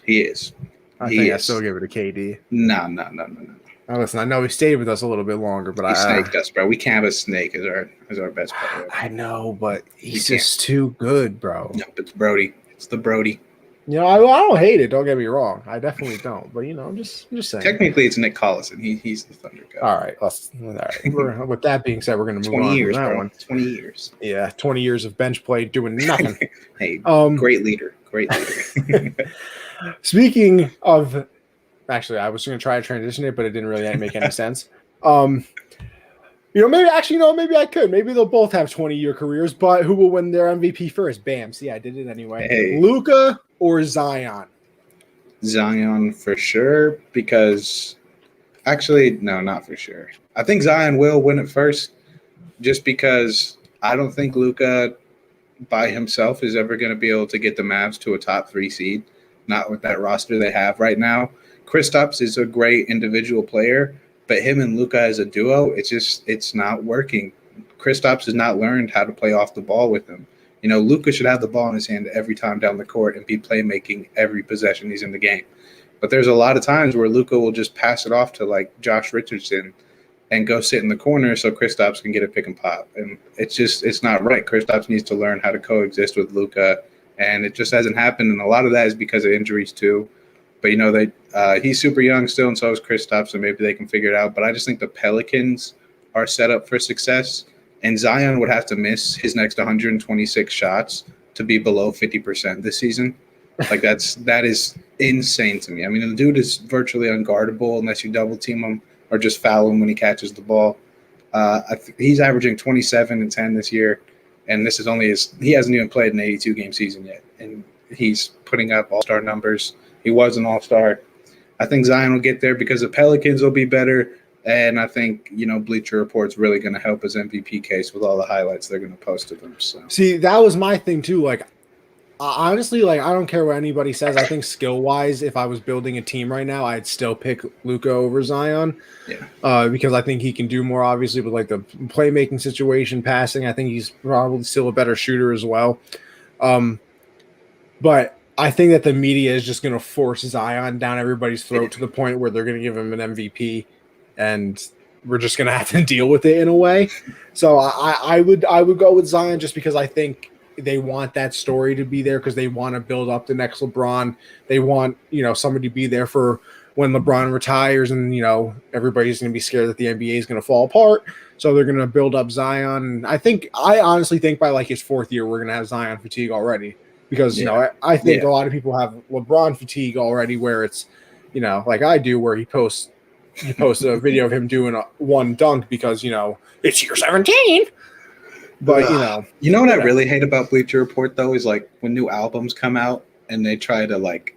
He is. I still give it to KD. No. Now, listen, I know he stayed with us a little bit longer, but he snaked us, bro. We can't have a snake as our best player. I know, but he's just too good, bro. No, it's Brody. It's the Brody. I don't hate it. Don't get me wrong. I definitely don't. But I'm just saying. Technically, it's Nick Collison. He's the Thunder guy. All right. With that being said, we're going to move 20 on years, from that bro. one. 20 years. Yeah, 20 years of bench play doing nothing. Hey, great leader. Great leader. Speaking of, actually, I was going to try to transition it, but it didn't really make any sense. Maybe I could. Maybe they'll both have 20-year careers, but who will win their MVP first? Bam. See, I did it anyway. Hey. Luka or Zion? Zion for sure, because Actually, no, not for sure. I think Zion will win it first, just because I don't think Luka by himself is ever going to be able to get the Mavs to a top 3 seed. Not with that roster they have right now. Kristaps is a great individual player, but him and Luka as a duo, it's not working. Kristaps has not learned how to play off the ball with him. You know, Luka should have the ball in his hand every time down the court and be playmaking every possession he's in the game. But there's a lot of times where Luka will just pass it off to like Josh Richardson and go sit in the corner so Kristaps can get a pick and pop. And it's not right. Kristaps needs to learn how to coexist with Luka, and it just hasn't happened. And a lot of that is because of injuries too. But you know, he's super young still, and so is Kristaps, so maybe they can figure it out. But I just think the Pelicans are set up for success, and Zion would have to miss his next 126 shots to be below 50% this season. Like that is insane to me. I mean, the dude is virtually unguardable unless you double team him or just foul him when he catches the ball. He's averaging 27 and 10 this year, and this is only he hasn't even played an 82-game season yet, and he's putting up all-star numbers. He was an all-star. I think Zion will get there because the Pelicans will be better, and I think, you know, Bleacher Report's really going to help his MVP case with all the highlights they're going to post of him. So. See, that was my thing too. Like, honestly, like, I don't care what anybody says. I think skill-wise, if I was building a team right now, I'd still pick Luka over Zion. Yeah. Because I think he can do more, obviously, with like the playmaking situation, passing. I think he's probably still a better shooter as well. But I think that the media is just going to force Zion down everybody's throat to the point where they're going to give him an MVP, and we're just going to have to deal with it in a way. So I would go with Zion just because I think they want that story to be there, because they want to build up the next LeBron. They want, you know, somebody to be there for when LeBron retires, and, you know, everybody's going to be scared that the NBA is going to fall apart. So they're going to build up Zion. And I honestly think by like his 4th year, we're going to have Zion fatigue already, because, you know, I think a lot of people have LeBron fatigue already, where it's, you know, like I do, where he posts a video of him doing one dunk because, you know, it's year 17. But, you know what I really hate about Bleacher Report, though, is like when new albums come out and they try to like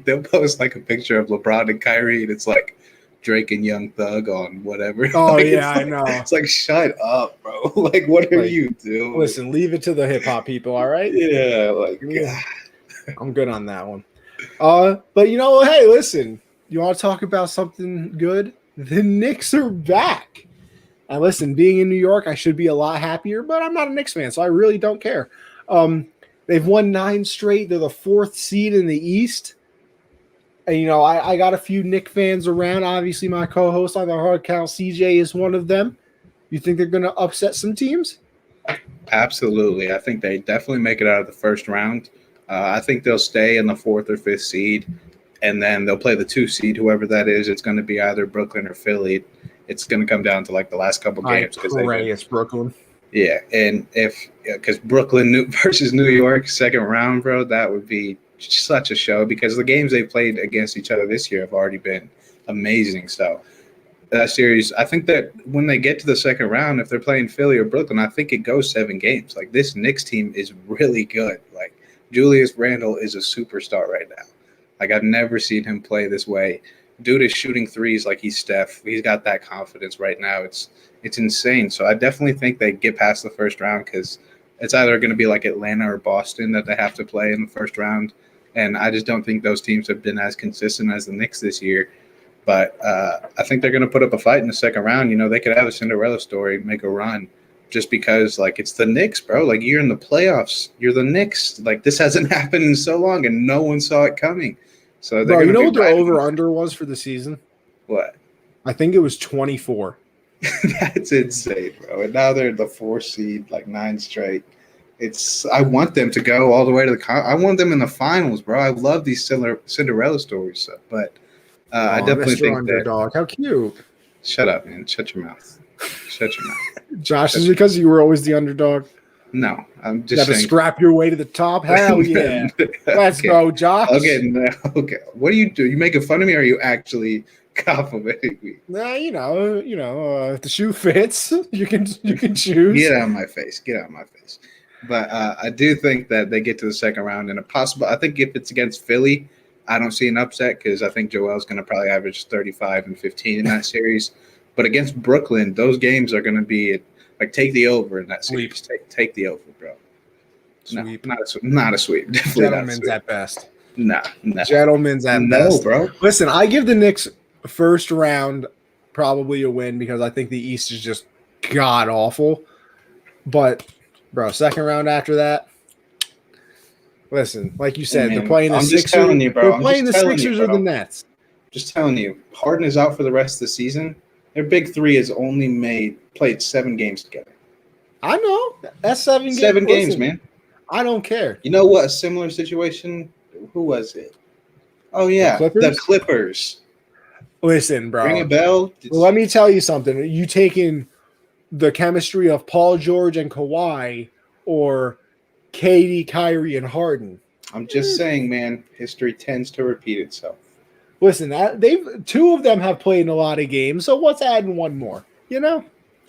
they'll post like a picture of LeBron and Kyrie, and it's like Drake and Young Thug on whatever. Oh, like, yeah, I know. It's like, shut up, bro. Like, what are you doing? Listen, leave it to the hip hop people, all right? Yeah, like, I'm good on that one. But, you know, hey, listen, you want to talk about something good? The Knicks are back. And listen, being in New York, I should be a lot happier, but I'm not a Knicks fan, so I really don't care. They've won 9 straight. They're the 4th seed in the East. And, you know, I got a few Knicks fans around. Obviously, my co-host on the Hard Count, CJ, is one of them. You think they're going to upset some teams? Absolutely. I think they definitely make it out of the first round. I think they'll stay in the 4th or 5th seed, and then they'll play the 2 seed, whoever that is. It's going to be either Brooklyn or Philly. It's going to come down to like the last couple games. I pray it's Brooklyn. Yeah, and because Brooklyn versus New York, 2nd round, bro, that would be such a show, because the games they played against each other this year have already been amazing. So that series, I think that when they get to the 2nd round, if they're playing Philly or Brooklyn, I think it goes 7 games. Like, this Knicks team is really good. Like, Julius Randle is a superstar right now. Like, I've never seen him play this way. Dude is shooting threes like he's Steph. He's got that confidence right now. It's insane. So I definitely think they get past the first round, because it's either going to be like Atlanta or Boston that they have to play in the first round. And I just don't think those teams have been as consistent as the Knicks this year. But I think they're going to put up a fight in the 2nd round. You know, they could have a Cinderella story, make a run, just because, like, it's the Knicks, bro. Like, you're in the playoffs. You're the Knicks. Like, this hasn't happened in so long, and no one saw it coming. So, bro, you know what their over-under was for the season? What? I think it was 24. That's insane, bro. And now they're the 4th seed, like 9 straight. I want them to go all the way to I want them in the finals, bro. I love these Cinderella stories. So, but I definitely think underdog. How cute. Shut up, man. Shut your mouth. Shut your mouth. Josh, is it because you were always the underdog? No, I'm just saying. Scrap your way to the top? Hell yeah. Let's go, Josh. Okay. What do? You making fun of me, or are you actually complimenting me? Nah, you know, if the shoe fits, you can choose. Get out of my face. But I do think that they get to the 2nd round, and I think if it's against Philly, I don't see an upset because I think Joel's going to probably average 35 and 15 in that series. But against Brooklyn, those games are going to be like take the over in that series. Take the over, bro. Sweep. No, not a sweep. Definitely Gentlemen's not a sweep. at best. Nah. Gentlemen's at best. No, bro. Listen, I give the Knicks first round probably a win because I think the East is just god awful. But, bro, second round after that. Listen, like you said, they're playing the Sixers. Telling you, bro. They're playing the Sixers or the Nets. Just telling you, Harden is out for the rest of the season. Their big three has only played 7 games together. I know. That's 7 games. 7 games, man. I don't care. You know what? A similar situation. Who was it? Oh yeah, the Clippers. Listen, bro. Ring a bell. Well, let me tell you something. You taking the chemistry of Paul George and Kawhi, or KD, Kyrie, and Harden? I'm just saying, man. History tends to repeat itself. Listen, two of them have played in a lot of games. So what's adding one more? You know.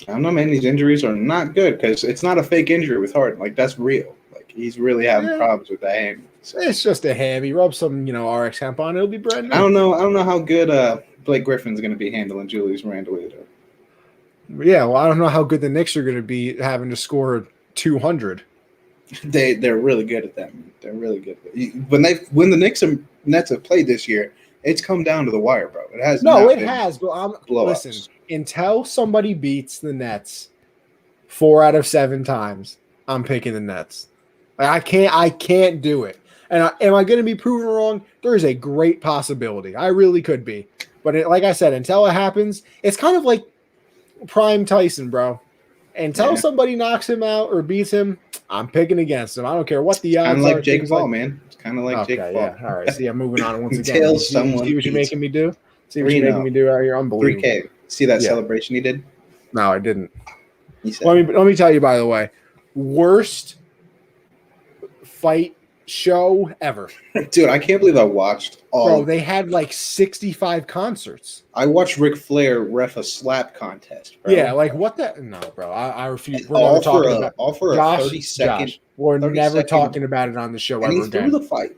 I don't know, man. These injuries are not good because it's not a fake injury with Harden. Like that's real. Like he's really having problems with that hand. So. It's just a hammy. Rub some, RX hemp on. It'll be brand new. I don't know how good Blake Griffin's going to be handling Julius Randle either. Yeah, well, I don't know how good the Knicks are going to be having to score 200. They're really good at that. Man. They're really good. When the Knicks and Nets have played this year, it's come down to the wire, bro. It has. No, it has. But listen, until somebody beats the Nets 4 out of 7 times, I'm picking the Nets. Like I can't do it. And am I going to be proven wrong? There is a great possibility. I really could be. But like I said, until it happens, it's kind of like prime Tyson, bro. Until somebody knocks him out or beats him, I'm picking against him. I don't care what the odds are. Kind of like Jake Paul, man. It's kind of like Jake Paul. Yeah. All right. See, I'm moving on once again. See what you're making me do? See what you're making me do out here? Unbelievable. 3K. See that celebration he did? No, I didn't. Let me tell you, by the way, worst fight show ever. Dude, I can't believe I watched all. Bro, they had like 65 concerts. I watched Ric Flair ref a slap contest, bro. Yeah, like what the? No, bro. I refuse. We're all never talking about all for a 30-second. Josh, we're never talking about it on the show and ever again.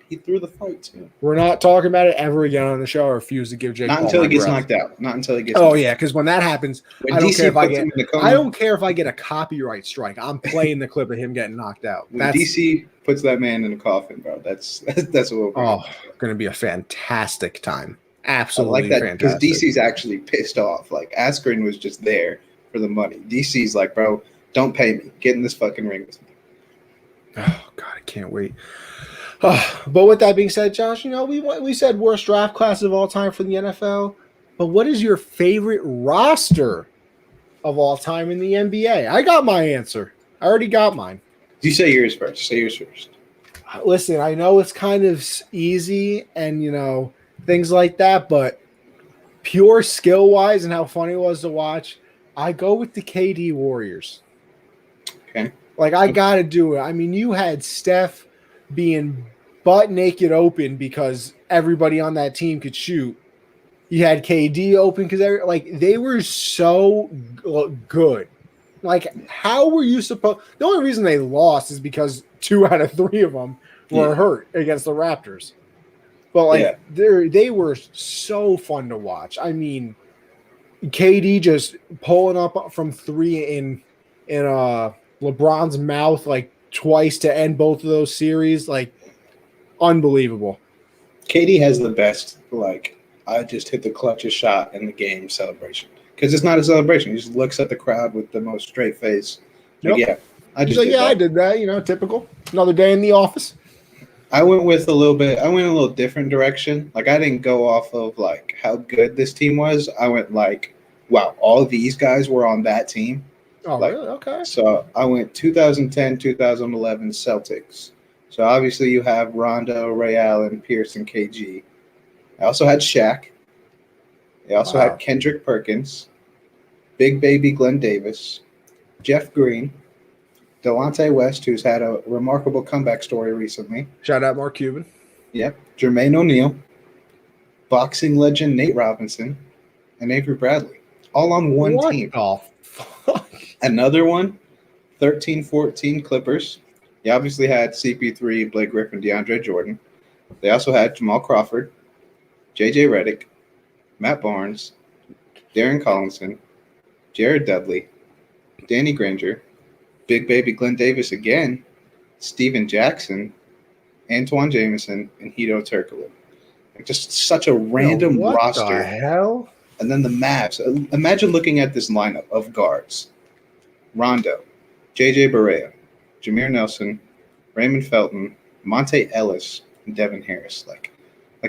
He threw the fight too. We're not talking about it ever again on the show. I refuse to give Jake Not Paul until he gets breath. knocked out. Not until he gets. Oh yeah, because when that happens, when I don't care if I get. I don't care if I get a copyright strike. I'm playing the clip of him getting knocked out. When DC puts that man in a coffin, bro. That's what we're going to be a fantastic time. Absolutely fantastic. Because DC's actually pissed off. Like Askren was just there for the money. DC's like, bro, don't pay me. Get in this fucking ring with me. Oh God, I can't wait. But with that being said, Josh, we said worst draft class of all time for the NFL. But what is your favorite roster of all time in the NBA? I got my answer. I already got mine. You say yours first. Say yours first. Listen, I know it's kind of easy and, things like that, but pure skill-wise and how fun it was to watch, I go with the KD Warriors. Okay. Like, I got to do it. I mean, you had Steph being butt naked open because everybody on that team could shoot. You had KD open because they were so good. Like, how were you supposed – the only reason they lost is because 2 out of 3 of them were hurt against the Raptors. But, they were so fun to watch. I mean, KD just pulling up from 3 in LeBron's mouth, like, twice to end both of those series. Like, unbelievable. KD has the best, I just hit the clutchest shot in the game celebration. Because it's not a celebration. He just looks at the crowd with the most straight face. Yep. I did that. Typical. Another day in the office. I went a little different direction. Like, I didn't go off of, how good this team was. I went, wow, all these guys were on that team. Oh, really? Okay. So I went 2010, 2011 Celtics. So, obviously, you have Rondo, Ray Allen, Pierce, and KG. I also had Shaq. I also had Kendrick Perkins, Big Baby Glenn Davis, Jeff Green, Delonte West, who's had a remarkable comeback story recently. Shout out Mark Cuban. Yep. Jermaine O'Neal, boxing legend Nate Robinson, and Avery Bradley. All on one team. Oh, fuck. Another one, 13-14 Clippers. You obviously had CP3, Blake Griffin, DeAndre Jordan. They also had Jamal Crawford, J.J. Redick, Matt Barnes, Darren Collinson, Jared Dudley, Danny Granger, Big Baby Glenn Davis again, Steven Jackson, Antoine Jameson, and Hito Turkoglu. Like just such a random what roster. the hell? And then the Mavs. Imagine looking at this lineup of guards. Rondo, J.J. Barea, Jameer Nelson, Raymond Felton, Monte Ellis, and Devin Harris. Like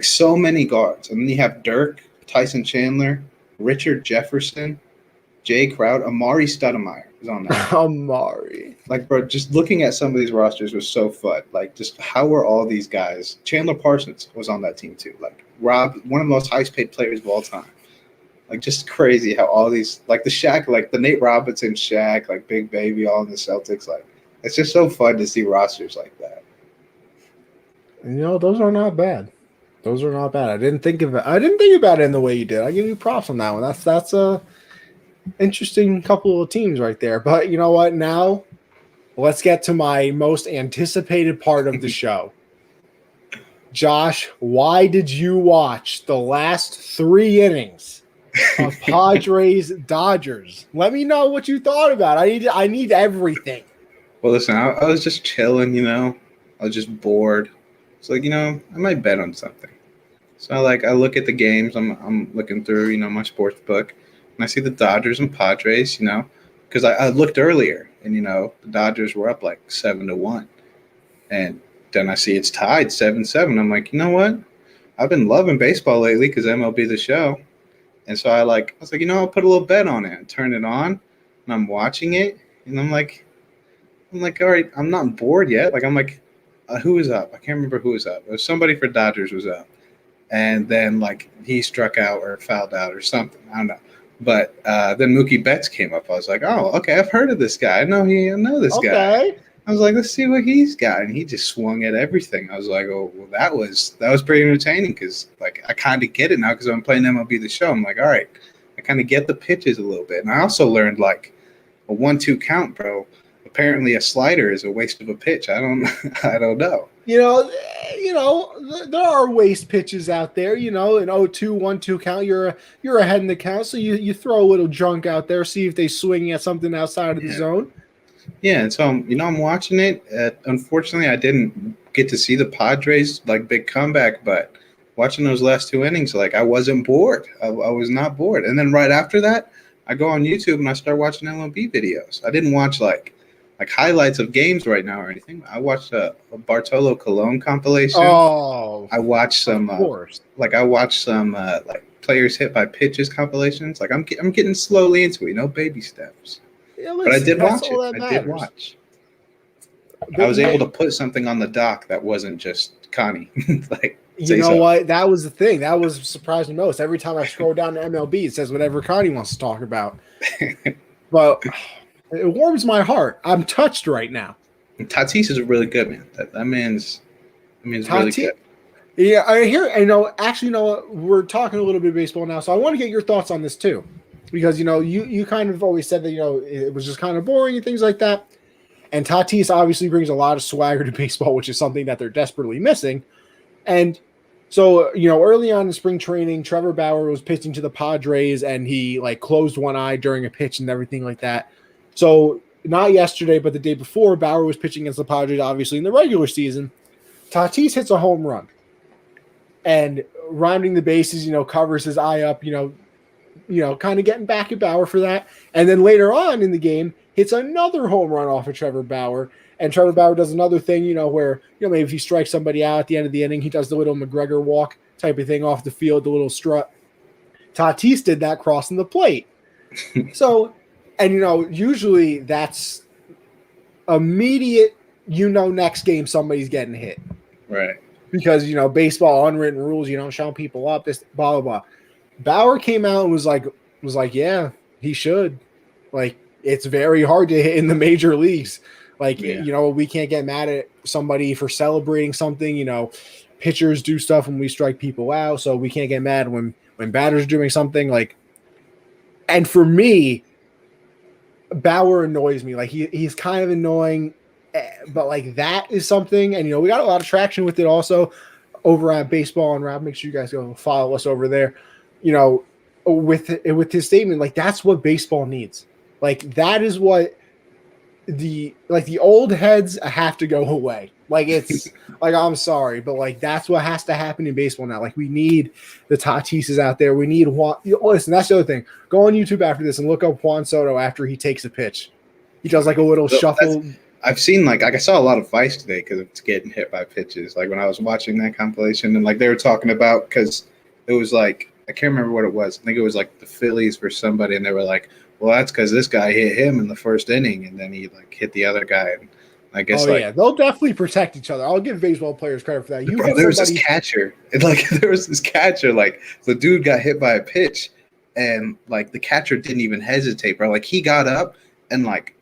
so many guards. And then you have Dirk, Tyson Chandler, Richard Jefferson, Jay Crowd, Amari Stoudemire is on that. Amari. Like, bro, just looking at some of these rosters was so fun. Like, just how are all these guys? Chandler Parsons was on that team too. Like, Rob, one of the most highest paid players of all time. Like, just crazy how all these, like the Shaq, like the Nate Robinson Shaq, like Big Baby, all in the Celtics. Like, it's just so fun to see rosters like that. Those are not bad. Those are not bad. I didn't think about it in the way you did. I give you props on that one. That's a interesting couple of teams right there. But you know what? Now let's get to my most anticipated part of the show. Josh, why did you watch the last 3 innings of Padres Dodgers? Let me know what you thought about it. I need everything. Well, listen, I was just chilling, I was just bored. It's like, I might bet on something. So I look at the games. I'm looking through, my sports book, and I see the Dodgers and Padres, because I looked earlier, and the Dodgers were up like 7-1, and then I see it's tied 7-7. I'm like, you know what? I've been loving baseball lately because MLB The Show, and so I was like, I'll put a little bet on it. I turn it on, and I'm watching it, and I'm like, all right, I'm not bored yet. I'm like, who was up? I can't remember who was up. It was somebody for Dodgers was up. And then, he struck out or fouled out or something. I don't know. But then Mookie Betts came up. I was like, oh, okay, I've heard of this guy. I know this guy. I was like, let's see what he's got. And he just swung at everything. I was like, oh, well, that was pretty entertaining because, I kind of get it now because I'm playing MLB The Show. I'm like, all right, I kind of get the pitches a little bit. And I also learned, a 1-2 count, bro. Apparently a slider is a waste of a pitch. I don't know. There are waste pitches out there. An 0-2, 1-2 count. You're ahead in the count, so you throw a little junk out there, see if they swing at something outside of the zone. Yeah, and so I'm watching it. Unfortunately, I didn't get to see the Padres big comeback, but watching those last 2 innings, I wasn't bored. I was not bored. And then right after that, I go on YouTube and I start watching MLB videos. I didn't watch highlights of games right now or anything. I watched a Bartolo Colon compilation. Oh, I watched some. Of course. I watched some players hit by pitches compilations. I'm getting slowly into it. Baby steps. Yeah, listen, but I did watch it. I did watch. I was able to put something on the dock that wasn't just Connie. What? That was the thing. That was surprising most. Every time I scroll down to MLB, it says whatever Connie wants to talk about. But it warms my heart. I'm touched right now. And Tatis is really good, man. That man's really good. Yeah, we're talking a little bit of baseball now, so I want to get your thoughts on this too. Because, you kind of always said that, it was just kind of boring and things like that. And Tatis obviously brings a lot of swagger to baseball, which is something that they're desperately missing. And so, early on in spring training, Trevor Bauer was pitching to the Padres and he closed one eye during a pitch and everything like that. So not yesterday, but the day before, Bauer was pitching against the Padres, obviously in the regular season. Tatis hits a home run and rounding the bases, covers his eye up, kind of getting back at Bauer for that. And then later on in the game, hits another home run off of Trevor Bauer. And Trevor Bauer does another thing, where, maybe if he strikes somebody out at the end of the inning, he does the little McGregor walk type of thing off the field, the little strut. Tatis did that crossing the plate. So, and, usually that's immediate, next game somebody's getting hit. Right. Because, baseball, unwritten rules, you don't show people up, this, blah, blah, blah. Bauer came out and was like, yeah, he should. It's very hard to hit in the major leagues. We can't get mad at somebody for celebrating something. Pitchers do stuff when we strike people out, so we can't get mad when batters are doing something. And for me, Bauer annoys me. He's kind of annoying, but that is something. And we got a lot of traction with it also. over at Baseball and Rob. Make sure you guys go follow us over there. You know, with his statement, like that's what baseball needs. Like that is what the old heads have to go away. Like it's like I'm sorry, but like that's what has to happen in baseball now. Like we need the Tatises out there. We need Juan. Listen, that's the other thing. Go on YouTube after this and look up Juan Soto after he takes a pitch. He does like a little shuffle. I've seen like I saw a lot of Vice today because it's getting hit by pitches. Like when I was watching that compilation, and like they were talking about because it was like I can't remember what it was. I think it was like the Phillies for somebody, and they were like, "Well, that's because this guy hit him in the first inning, and then he like hit the other guy." And I guess they'll definitely protect each other. I'll give baseball players credit for that. There was this catcher, and like like the dude got hit by a pitch, and like the catcher didn't even hesitate, bro. Like he got up and like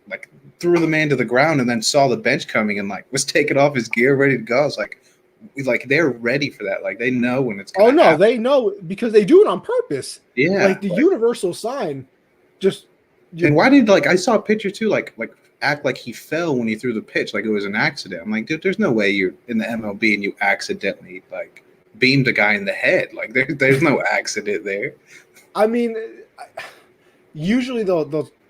threw the man to the ground and then saw the bench coming and like was taking off his gear, ready to go. I was like they're ready for that. Like they know when it's going to happen. They know because they do it on purpose. Yeah. Like the universal sign just and why did I saw a picture too, like act like he fell when he threw the pitch, like it was an accident. I'm like, dude, there's no way you're in the MLB and you accidentally like beamed a guy in the head. Like there's no accident there. I mean, usually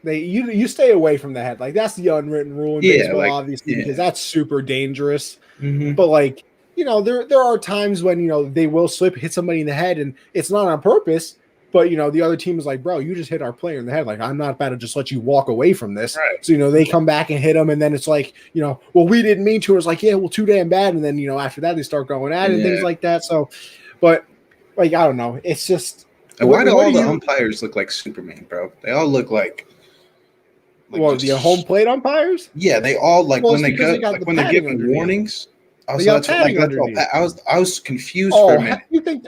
you stay away from the head. Like that's the unwritten rule in baseball, obviously, because that's super dangerous. Mm-hmm. But like, there are times when, they will slip, hit somebody in the head, and it's not on purpose. But, the other team is like, bro, you just hit our player in the head. Like, I'm not about to just let you walk away from this. Right. So, they come back and hit them. And then it's like, well, we didn't mean to. It's like, yeah, well, too damn bad. And then, after that, they start going at it and things like that. So, but, like, I don't know. It's just. And why do all the umpires look like Superman, bro? They all look like the home plate umpires? Yeah, they all when they go, when they're giving warnings. I was confused for a minute. You think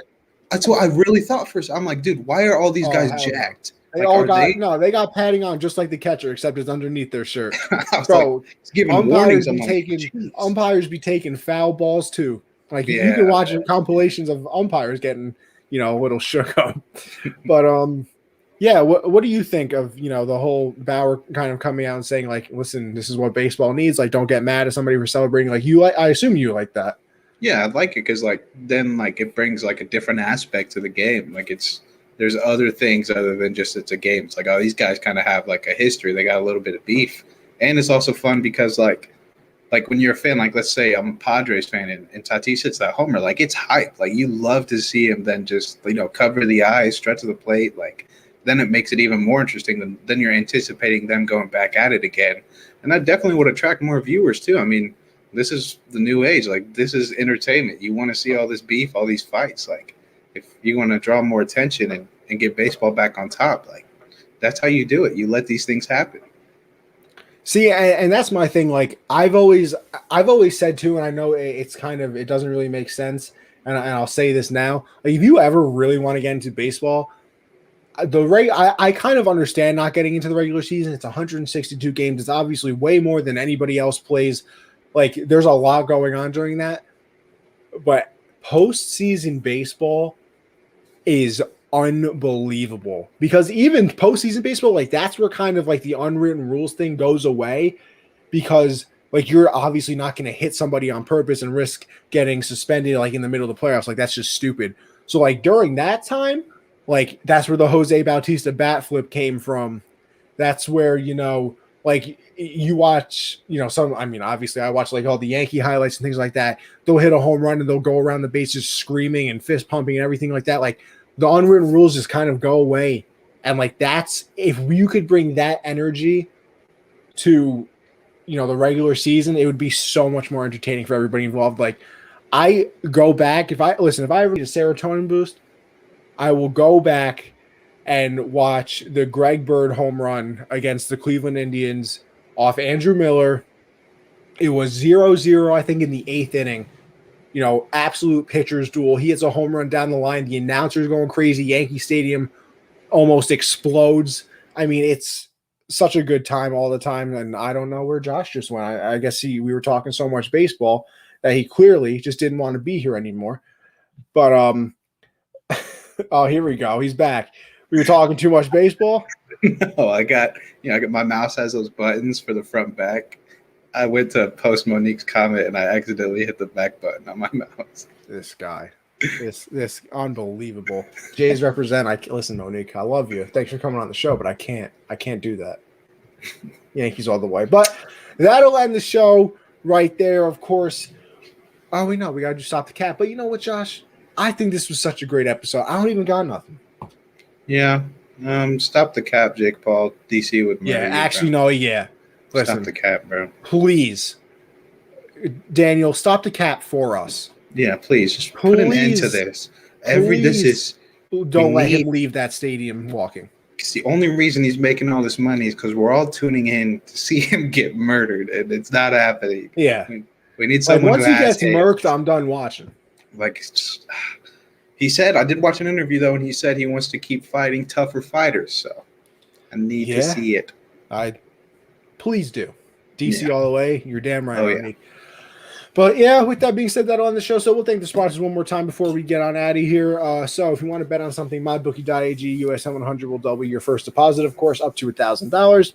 that's what I really thought first. I'm like, dude, why are all these guys jacked? They all they got padding on just like the catcher, except it's underneath their shirt. Bro, giving warnings. Umpires be taking foul balls too. Like you can watch compilations of umpires getting, a little shook up. But what do you think of, the whole Bauer kind of coming out and saying like, listen, this is what baseball needs. Like, don't get mad at somebody for celebrating. Like I assume you like that. Yeah, I like it because then it brings a different aspect to the game. There's other things other than just it's a game. It's like, oh, these guys kind of have a history. They got a little bit of beef, and it's also fun because like when you're a fan, let's say I'm a Padres fan and Tatis hits that homer, it's hype. You love to see him then just cover the eyes, strut to the plate. Then it makes it even more interesting. Then you're anticipating them going back at it again, and that definitely would attract more viewers too. I mean, this is the new age. This is entertainment. You want to see all this beef, all these fights. If you want to draw more attention and get baseball back on top, that's how you do it. You let these things happen. See, and that's my thing. I've always said too, and I know it doesn't really make sense. And I'll say this now: if you ever really want to get into baseball, I kind of understand not getting into the regular season. It's 162 games. It's obviously way more than anybody else plays. There's a lot going on during that. But postseason baseball is unbelievable because even postseason baseball, that's where kind of the unwritten rules thing goes away because you're obviously not going to hit somebody on purpose and risk getting suspended in the middle of the playoffs. That's just stupid. So during that time, that's where the Jose Bautista bat flip came from. That's where, you watch, obviously I watch all the Yankee highlights and things like that. They'll hit a home run and they'll go around the bases screaming and fist pumping and everything like that. The unwritten rules just kind of go away. And that's, if you could bring that energy to, the regular season, it would be so much more entertaining for everybody involved. I go back, if I ever need a serotonin boost, I will go back and watch the Greg Bird home run against the Cleveland Indians off Andrew Miller. It was 0-0, I think, in the 8th inning. Absolute pitcher's duel. He hits a home run down the line. The announcer's going crazy. Yankee Stadium almost explodes. I mean, it's such a good time all the time. And I don't know where Josh just went. I guess we were talking so much baseball that he clearly just didn't want to be here anymore. But, oh, here we go. He's back. We were talking too much baseball. No, I got my mouse has those buttons for the front back, I went to post Monique's comment and I accidentally hit the back button on my mouse. This guy. This unbelievable. Jays represent. Listen, Monique, I love you. Thanks for coming on the show, but I can't do that. Yankees all the way. But that'll end the show right there, of course. Oh, we know we gotta do stop the cap. But you know what, Josh? I think this was such a great episode. I don't even got nothing. Yeah. Stop the cap, Jake Paul. DC would murder you, Actually, bro. no, yeah. Listen, Stop the cap, bro. please, Daniel, stop the cap for us. Yeah, please just put an end to this. Don't let him leave that stadium walking. It's the only reason he's making all this money is because we're all tuning in to see him get murdered, and it's not happening. Yeah, we need someone. Once he gets murked, I'm done watching. He said, I did watch an interview though, and he said he wants to keep fighting tougher fighters. So I need to see it. Please do. DC all the way. You're damn right. Oh, yeah. But yeah, with that being said, that on the show. So we'll thank the sponsors one more time before we get on out of here. So if you want to bet on something, mybookie.ag, US 100 will double your first deposit, of course, up to $1,000.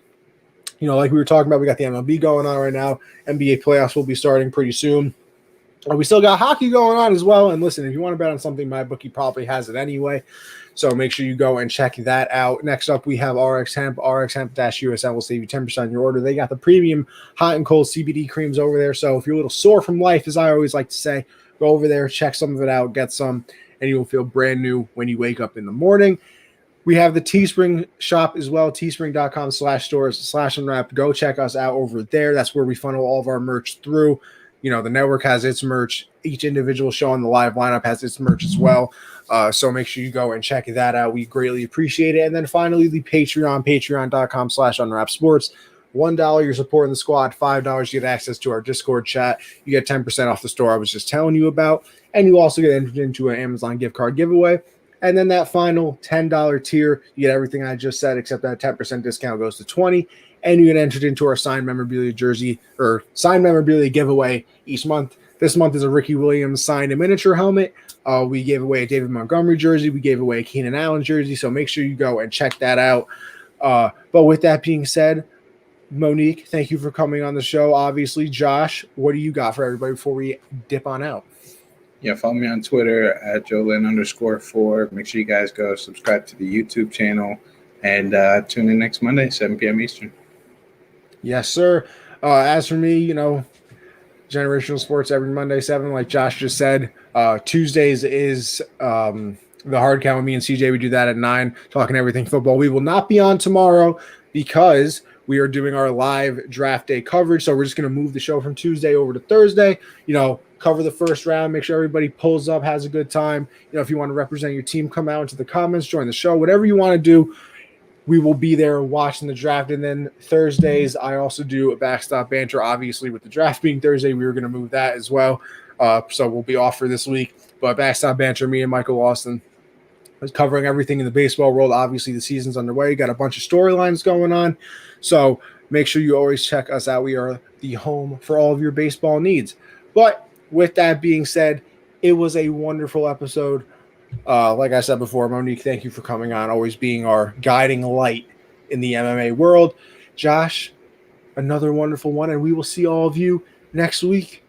You know, like we were talking about, we got the MLB going on right now. NBA playoffs will be starting pretty soon. We still got hockey going on as well. And listen, if you want to bet on something, MyBookie probably has it anyway. So make sure you go and check that out. Next up, we have RX Hemp. RX Hemp-USN will save you 10% on your order. They got the premium hot and cold CBD creams over there. So if you're a little sore from life, as I always like to say, go over there, check some of it out, get some, and you will feel brand new when you wake up in the morning. We have the Teespring shop as well, teespring.com/stores/unwrapped. Go check us out over there. That's where we funnel all of our merch through. You know, the network has its merch. Each individual show on the live lineup has its merch as well. So make sure you go and check that out. We greatly appreciate it. And then finally, the Patreon, patreon.com/unwrappedsports. $1, you're supporting the squad. $5, you get access to our Discord chat. You get 10% off the store I was just telling you about. And you also get entered into an Amazon gift card giveaway. And then that final $10 tier, you get everything I just said, except that 10% discount goes to $20. And you get entered into our signed memorabilia jersey or signed memorabilia giveaway each month. This month is a Ricky Williams signed a miniature helmet. We gave away a David Montgomery jersey. We gave away a Keenan Allen jersey. So make sure you go and check that out. But with that being said, Monique, thank you for coming on the show. Obviously, Josh, what do you got for everybody before we dip on out? Yeah, follow me on Twitter at Jolin_4. Make sure you guys go subscribe to the YouTube channel and tune in next Monday, 7 p.m. Eastern. Yes, sir. As for me, you know, Generational Sports every Monday, 7, like Josh just said. Tuesdays is the hard count with me and CJ. We do that at 9, talking everything football. We will not be on tomorrow because we are doing our live draft day coverage. So we're just going to move the show from Tuesday over to Thursday, you know, cover the first round, make sure everybody pulls up, has a good time. You know, if you want to represent your team, come out into the comments, join the show, whatever you want to do. We will be there watching the draft. And then Thursdays, I also do a backstop banter. Obviously, with the draft being Thursday, we were going to move that as well. So we'll be off for this week. But backstop banter, me and Michael Austin is covering everything in the baseball world. Obviously, the season's underway. Got a bunch of storylines going on. So make sure you always check us out. We are the home for all of your baseball needs. But with that being said, it was a wonderful episode. Like I said before, Monique, thank you for coming on, always being our guiding light in the MMA world. Josh, another wonderful one, and we will see all of you next week.